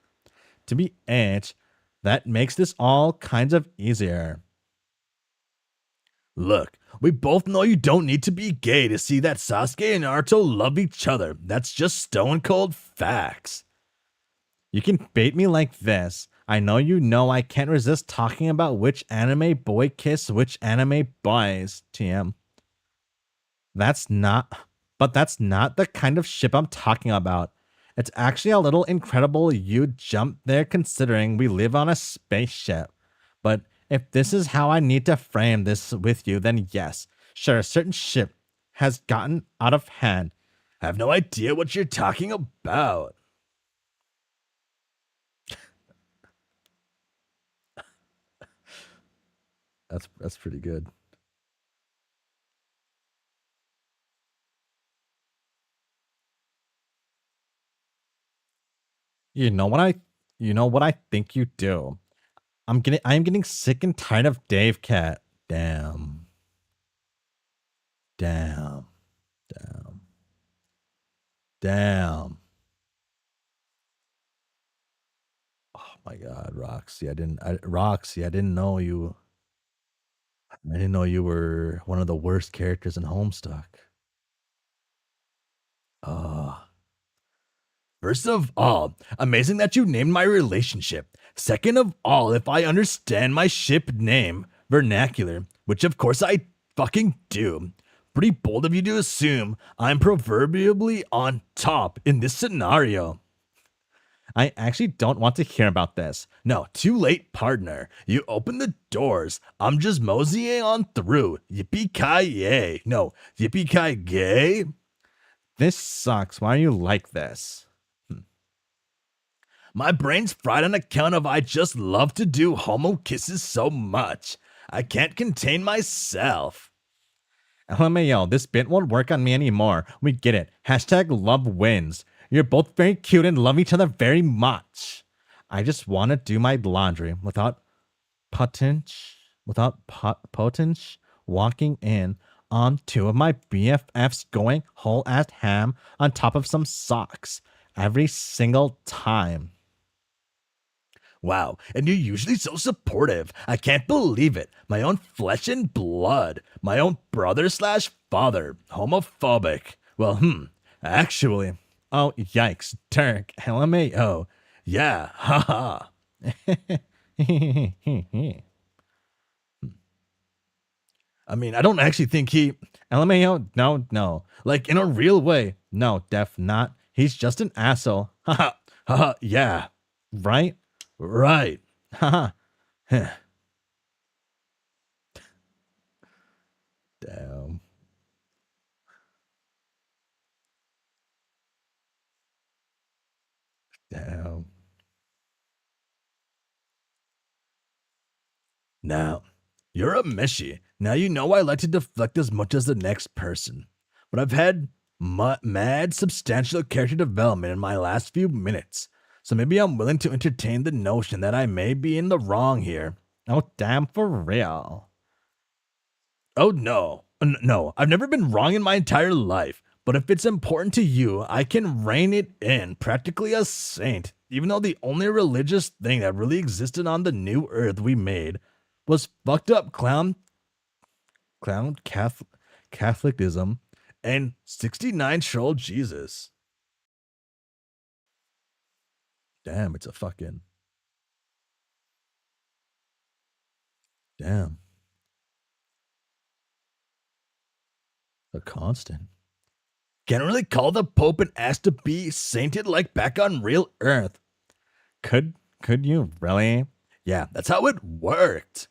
To be honest, that makes this all kinds of easier. Look, we both know you don't need to be gay to see that Sasuke and Naruto love each other. That's just stone cold facts. You can bait me like this. I know I can't resist talking about which anime boy kiss which anime boys. TM. That's not the kind of ship I'm talking about. It's actually a little incredible you jumped there considering we live on a spaceship. But if this is how I need to frame this with you, then yes, sure, a certain ship has gotten out of hand. I have no idea what you're talking about. That's pretty good. You know what I think you do? I'm getting sick and tired of Dave Cat. Damn. Damn. Damn. Damn. Oh my god, Roxy. Roxy, I didn't know you. I didn't know you were one of the worst characters in Homestuck. First of all, amazing that you named my relationship. Second of all, if I understand my ship name vernacular, which of course I fucking do, pretty bold of you to assume I'm proverbially on top in this scenario. I actually don't want to hear about this. No, too late, partner. You open the doors. I'm just moseying on through. Yippee-ki-yay. No, yippee-ki-gay? This sucks. Why are you like this? My brain's fried on account of I just love to do homo kisses so much. I can't contain myself. LMAO, this bit won't work on me anymore. We get it. Hashtag love wins. You're both very cute and love each other very much. I just want to do my laundry without potential walking in on two of my BFFs going whole ass ham on top of some socks every single time. Wow, and you're usually so supportive. I can't believe it. My own flesh and blood. My own brother/father. Homophobic. Well, actually. Oh, yikes. Turk. LMAO. Yeah, haha. I mean, I don't actually think he... LMAO? No. Like, in a real way. No, def not. He's just an asshole. Haha. Haha, yeah. Right? Right. Haha. Damn. Damn. Now, you're a Mishi. Now you know I like to deflect as much as the next person. But I've had mad substantial character development in my last few minutes. So maybe I'm willing to entertain the notion that I may be in the wrong here. Oh, damn, for real. Oh, no. No, I've never been wrong in my entire life. But if it's important to you, I can rein it in, practically a saint. Even though the only religious thing that really existed on the new earth we made was fucked up clown Catholicism and 69-year-old Jesus. Damn, it's a fucking... Damn. A constant. Can't really call the Pope and ask to be sainted like back on real Earth. Could you really? Yeah, that's how it worked.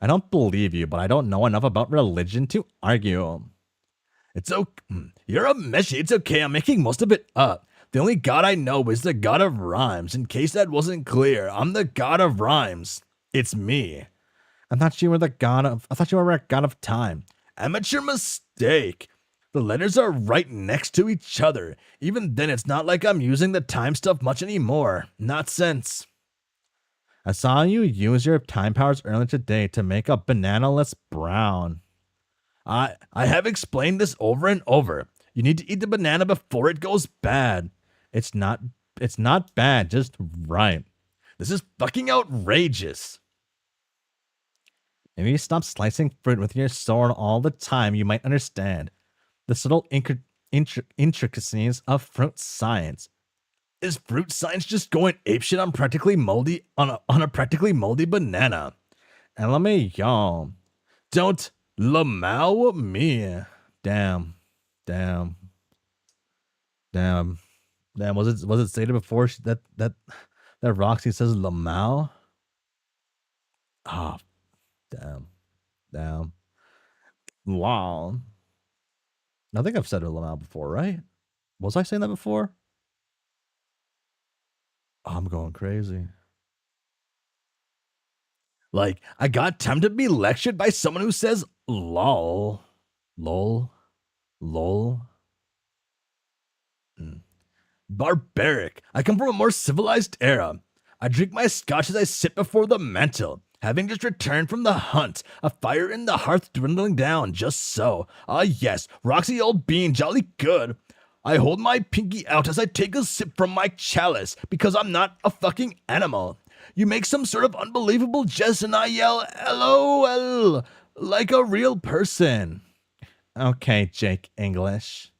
I don't believe you, but I don't know enough about religion to argue. It's okay. You're a Meshi. It's okay. I'm making most of it up. The only god I know is the god of rhymes. In case that wasn't clear, I'm the god of rhymes. It's me. I thought you were a god of time. Amateur mistake. The letters are right next to each other. Even then, it's not like I'm using the time stuff much anymore. Not since. I saw you use your time powers earlier today to make a banana-less brown. I have explained this over and over. You need to eat the banana before it goes bad. It's not bad, just right. This is fucking outrageous. Maybe you stop slicing fruit with your sword all the time, you might understand the subtle intricacies of fruit science. Is fruit science just going apeshit on practically moldy on a practically moldy banana? LMAO. Don't lamau me. Damn. Was it stated before that Roxy says lamau? Ah, damn. Wow. I think I've said it aloud before, right? Was I saying that before? Oh, I'm going crazy. Like, I got time to be lectured by someone who says lol. Lol. Lol. Barbaric. I come from a more civilized era. I drink my scotch as I sit before the mantel, having just returned from the hunt, a fire in the hearth dwindling down, just so. Ah yes, Roxy old bean, jolly good. I hold my pinky out as I take a sip from my chalice, because I'm not a fucking animal. You make some sort of unbelievable jest and I yell, LOL, like a real person. Okay, Jake English.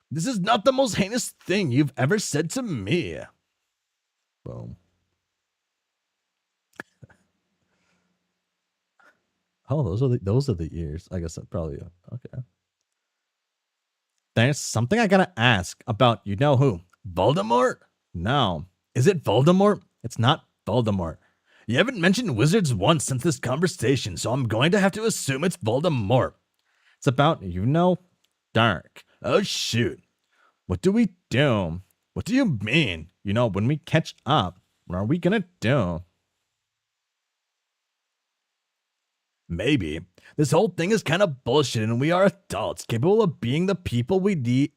This is not the most heinous thing you've ever said to me. Boom. Oh, those are the ears. I guess that probably okay. There's something I gotta ask about you know who? Voldemort? No. Is it Voldemort? It's not Voldemort. You haven't mentioned wizards once since this conversation, so I'm going to have to assume it's Voldemort. It's about, you know, dark. Oh shoot. What do we do? What do you mean? You know, when we catch up, what are we gonna do? Maybe. This whole thing is kind of bullshit and we are adults, capable of being the people we need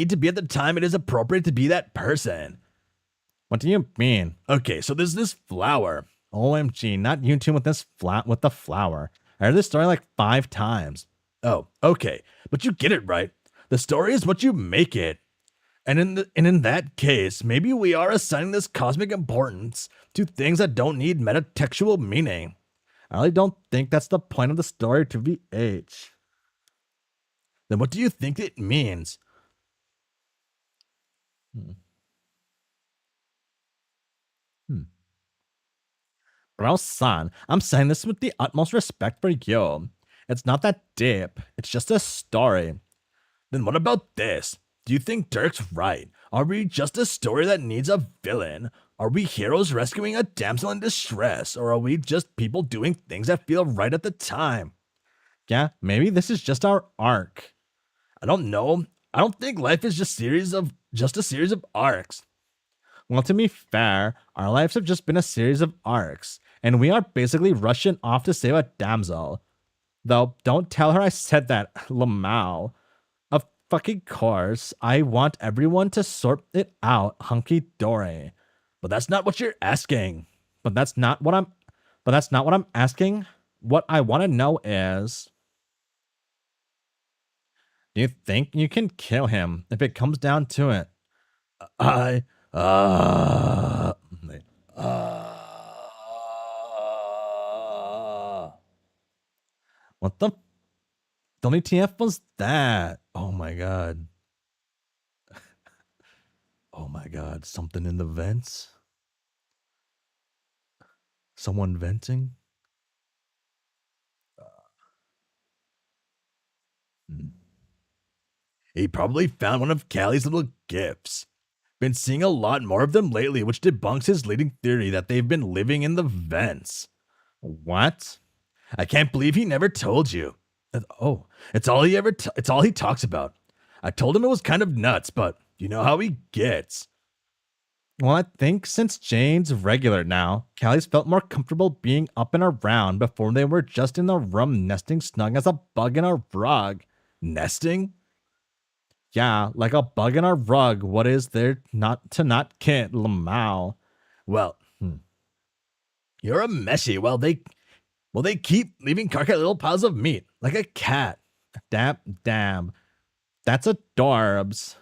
to be at the time it is appropriate to be that person. What do you mean? Okay, so there's this flower. OMG, not you two with this with the flower. I heard this story like 5 times. Oh, okay. But you get it right. The story is what you make it. And in that case, maybe we are assigning this cosmic importance to things that don't need metatextual meaning. I really don't think that's the point of the story to VH. Then what do you think it means? Bro, son, I'm saying this with the utmost respect for you. It's not that deep. It's just a story. Then what about this? Do you think Dirk's right? Are we just a story that needs a villain? Are we heroes rescuing a damsel in distress? Or are we just people doing things that feel right at the time? Yeah, maybe this is just our arc. I don't know. I don't think life is just a series of arcs. Well, to be fair, our lives have just been a series of arcs, and we are basically rushing off to save a damsel. Though, don't tell her I said that, Lamau. Of fucking course, I want everyone to sort it out hunky-dory. But that's not what you're asking. But that's not what I'm asking. What I want to know is, do you think you can kill him if it comes down to it? What the WTF was that? Oh my god. Oh my god, something in the vents? Someone venting? He probably found one of Callie's little gifts. Been seeing a lot more of them lately, which debunks his leading theory that they've been living in the vents. What? I can't believe he never told you. Oh, it's all he talks about. I told him it was kind of nuts, but you know how he gets. Well, I think since Jane's regular now, Callie's felt more comfortable being up and around. Before they were just in the room nesting snug as a bug in a rug. Nesting? Yeah, like a bug in a rug. What is there not kid, Lamau? Well, you're a meshy. Well, they keep leaving Karkat little piles of meat, like a cat. Damn. That's adorbs.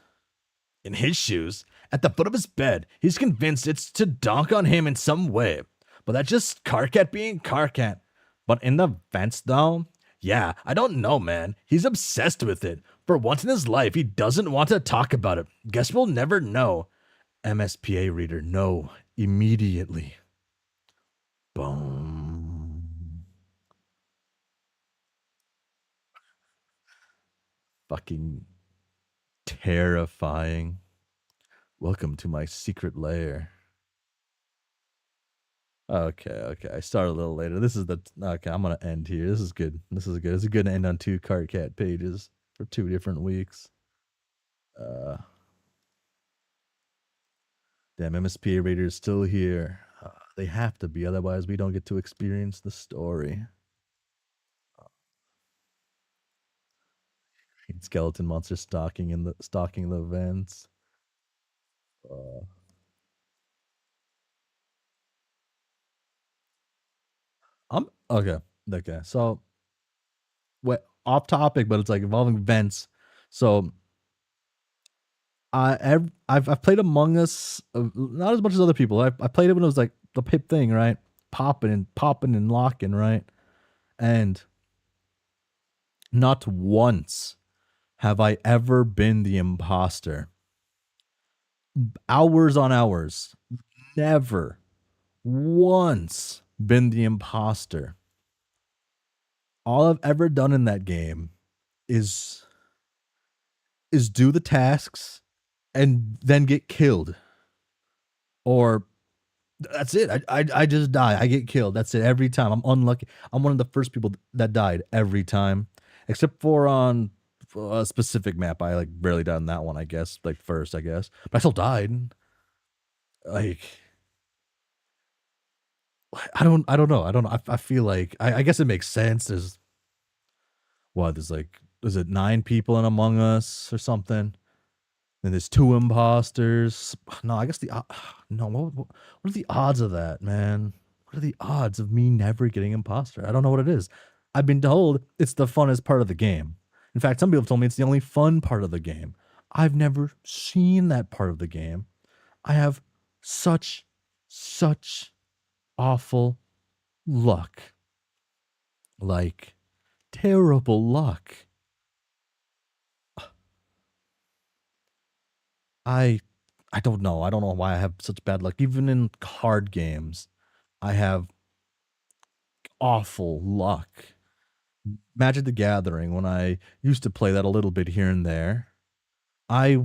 In his shoes, at the foot of his bed, he's convinced it's to donk on him in some way. But that's just Karkat being Karkat. But in the vents, though? Yeah, I don't know, man. He's obsessed with it. For once in his life, he doesn't want to talk about it. Guess we'll never know. MSPA reader, no. Immediately. Boom. Fucking terrifying. Welcome to my secret lair. Okay. I started a little later. This is okay, I'm gonna end here. This is good. It's a good end on 2 Karkat pages. for 2 different weeks. Damn, MSP Raiders still here. They have to be, otherwise we don't get to experience the story. Skeleton monster stalking the vents. I'm okay. Okay, so off topic, but it's like involving vents. So I've played Among Us, not as much as other people. I played it when it was like the pip thing, right? Popping and locking, right? And not once have I ever been the imposter. Hours on hours. Never once been the imposter. All I've ever done in that game is do the tasks and then get killed. Or that's it. I just die. I get killed. That's it every time. I'm unlucky. I'm one of the first people that died every time, except for on a specific map. I like barely died on that one. I guess like first. I guess, but I still died. Like I don't know. I feel like I guess it makes sense. There's like is it 9 people in Among Us or something? Then there's 2 imposters. No, I guess no. What are the odds of that, man? What are the odds of me never getting imposter? I don't know what it is. I've been told it's the funnest part of the game. In fact, some people have told me it's the only fun part of the game. I've never seen that part of the game. I have such awful luck. Like terrible luck. I don't know. I don't know why I have such bad luck. Even in card games, I have awful luck. Magic the Gathering, when I used to play that a little bit here and there, I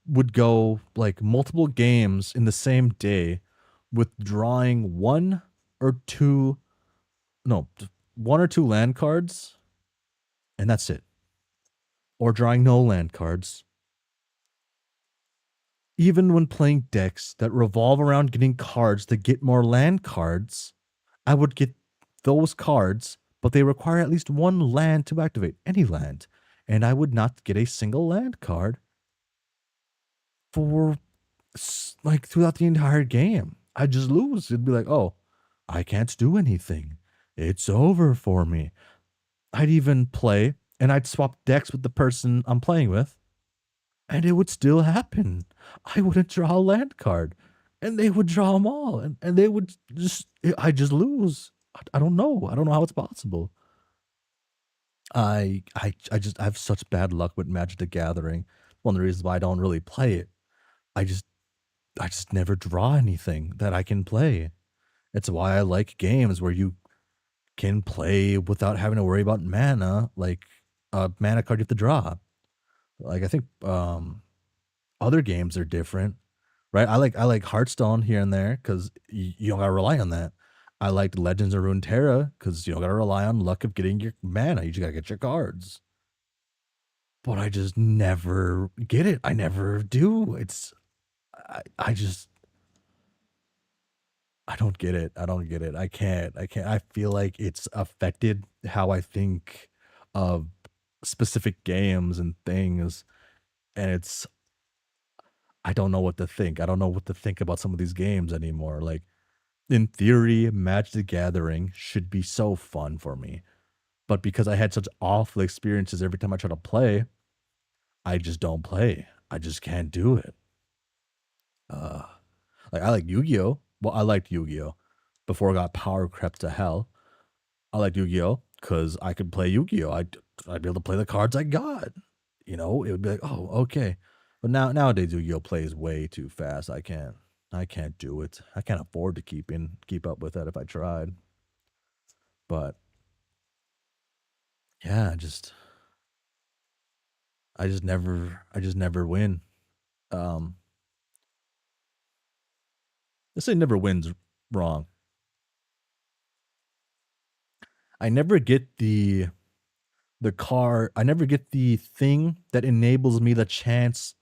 would go like multiple games in the same day with drawing 1 or 2 land cards, and that's it. Or drawing no land cards. Even when playing decks that revolve around getting cards to get more land cards, I would get those cards, but they require at least 1 land to activate, any land. And I would not get a single land card for like throughout the entire game. I'd just lose. It'd be like, oh, I can't do anything. It's over for me. I'd even play and I'd swap decks with the person I'm playing with, and it would still happen. I wouldn't draw a land card, and they would draw them all, and they would I just lose. I don't know. I don't know how it's possible. I have such bad luck with Magic the Gathering. One of the reasons why I don't really play it. I just never draw anything that I can play. It's why I like games where you can play without having to worry about mana, like a mana card you have to draw. Like I think other games are different, right? I like Hearthstone here and there because you don't gotta rely on that. I liked Legends of Runeterra because you don't gotta rely on luck of getting your mana. You just gotta get your cards. But I just never get it. I never do. I just I don't get it. I don't get it. I can't. I feel like it's affected how I think of specific games and things, and I don't know what to think. I don't know what to think about some of these games anymore. Like in theory, Magic the Gathering should be so fun for me. But because I had such awful experiences every time I try to play, I just don't play. I just can't do it. Like I like Yu-Gi-Oh! Well, I liked Yu-Gi-Oh! Before it got power crept to hell. I liked Yu-Gi-Oh! Because I could play Yu-Gi-Oh! I'd be able to play the cards I got. You know, it would be like, oh, okay. But nowadays Yu-Gi-Oh! Plays way too fast. I can't do it. I can't afford to keep up with that if I tried. But yeah, I just never win. Let's say never wins wrong. I never get the the car. I never get the thing that enables me the chance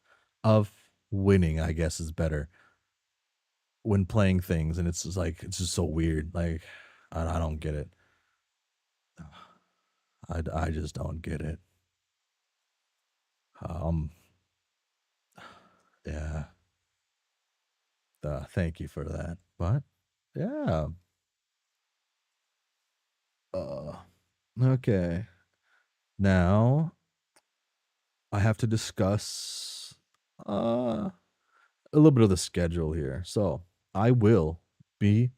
of winning, I guess is better when playing things, and it's just like it's just so weird. Like I don't get it. I just don't get it. Um yeah. Thank you for that. But yeah. Okay. Now I have to discuss a little bit of the schedule here. So I will be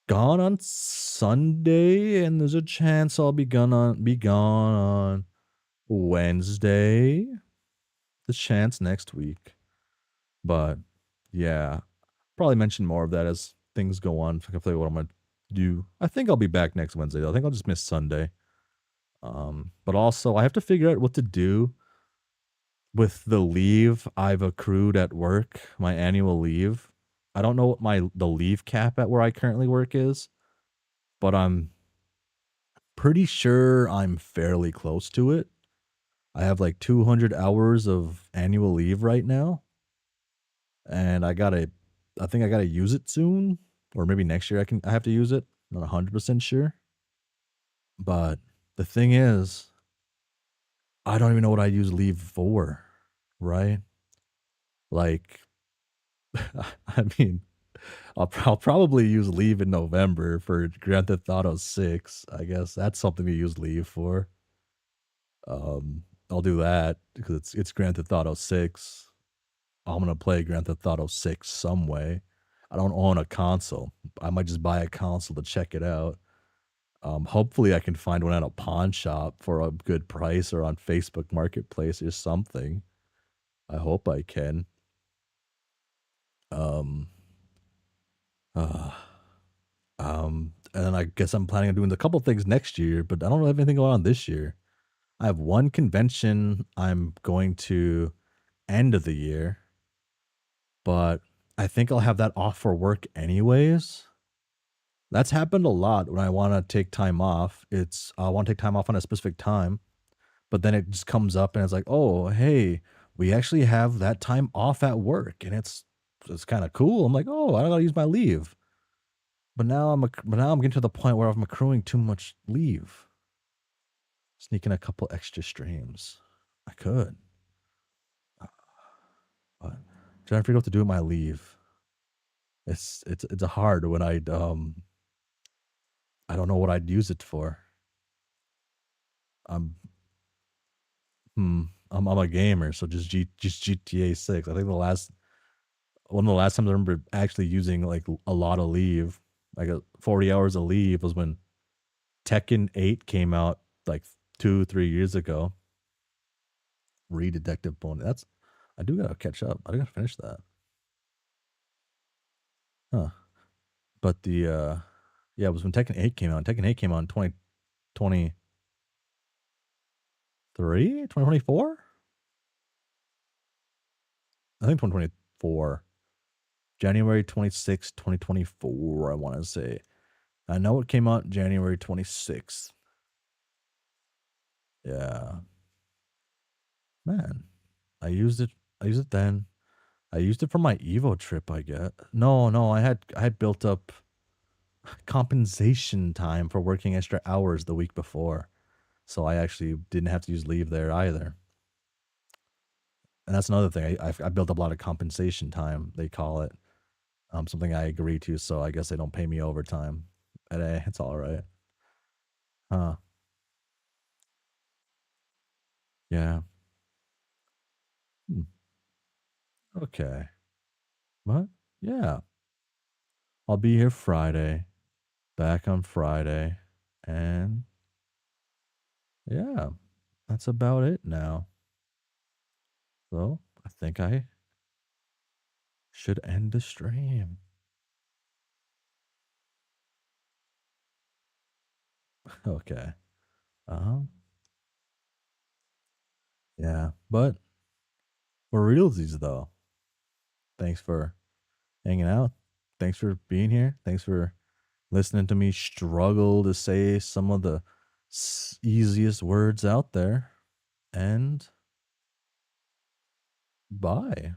gone on Sunday, and there's a chance I'll be gone on Wednesday. The chance next week. But yeah, probably mention more of that as things go on. I can tell you what I'm gonna do. I think I'll be back next Wednesday though. I think I'll just miss Sunday. But also I have to figure out what to do with the leave I've accrued at work, my annual leave. I don't know what the leave cap at where I currently work is, but I'm pretty sure I'm fairly close to it. I have like 200 hours of annual leave right now, and I think I gotta use it soon, or maybe next year I have to use it. Not 100% sure. But the thing is, I don't even know what I use leave for, right? Like, I mean, I'll probably use leave in November for Grand Theft Auto 6. I guess that's something to use leave for. I'll do that because it's Grand Theft Auto 6. I'm gonna play Grand Theft Auto 6 some way. I don't own a console. I might just buy a console to check it out. Hopefully I can find one at a pawn shop for a good price or on Facebook Marketplace or something. I hope I can. Um, uh, and then I guess I'm planning on doing a couple things next year, but I don't have anything going on this year. I have one convention I'm going to end of the year, but I think I'll have that off for work anyways. That's happened a lot when I want to take time off. I want to take time off on a specific time, but then it just comes up and it's like, oh, hey, we actually have that time off at work, and it's kind of cool. I'm like, oh, I gotta use my leave. But now I'm getting to the point where I'm accruing too much leave. Sneaking a couple extra streams. I could. But trying to figure out what to do with my leave. It's hard when I don't know what I'd use it for. I'm a gamer, so just GTA 6. I think one of the last times I remember actually using like a lot of leave, like 40 hours of leave, was when Tekken 8 came out like 2-3 years ago. Detective bonus. I do gotta catch up. I gotta finish that. Huh. But yeah, it was when Tekken 8 came out. Tekken 8 came out in 2024? I think 2024. January 26th, 2024, I want to say. I know it came out January 26th. Yeah. Man, I used it then. I used it for my Evo trip, I guess. No, I had built up compensation time for working extra hours the week before. So I actually didn't have to use leave there either. And that's another thing. I built up a lot of compensation time, they call it. Something I agree to, so I guess they don't pay me overtime. But it's all right. Huh. Yeah. Okay. But yeah. I'll be here Friday. Back on Friday. And yeah. That's about it now. So I think I should end the stream. Okay. Yeah, but for realsies though, thanks for hanging out. Thanks for being here. Thanks for listening to me struggle to say some of the easiest words out there. And bye.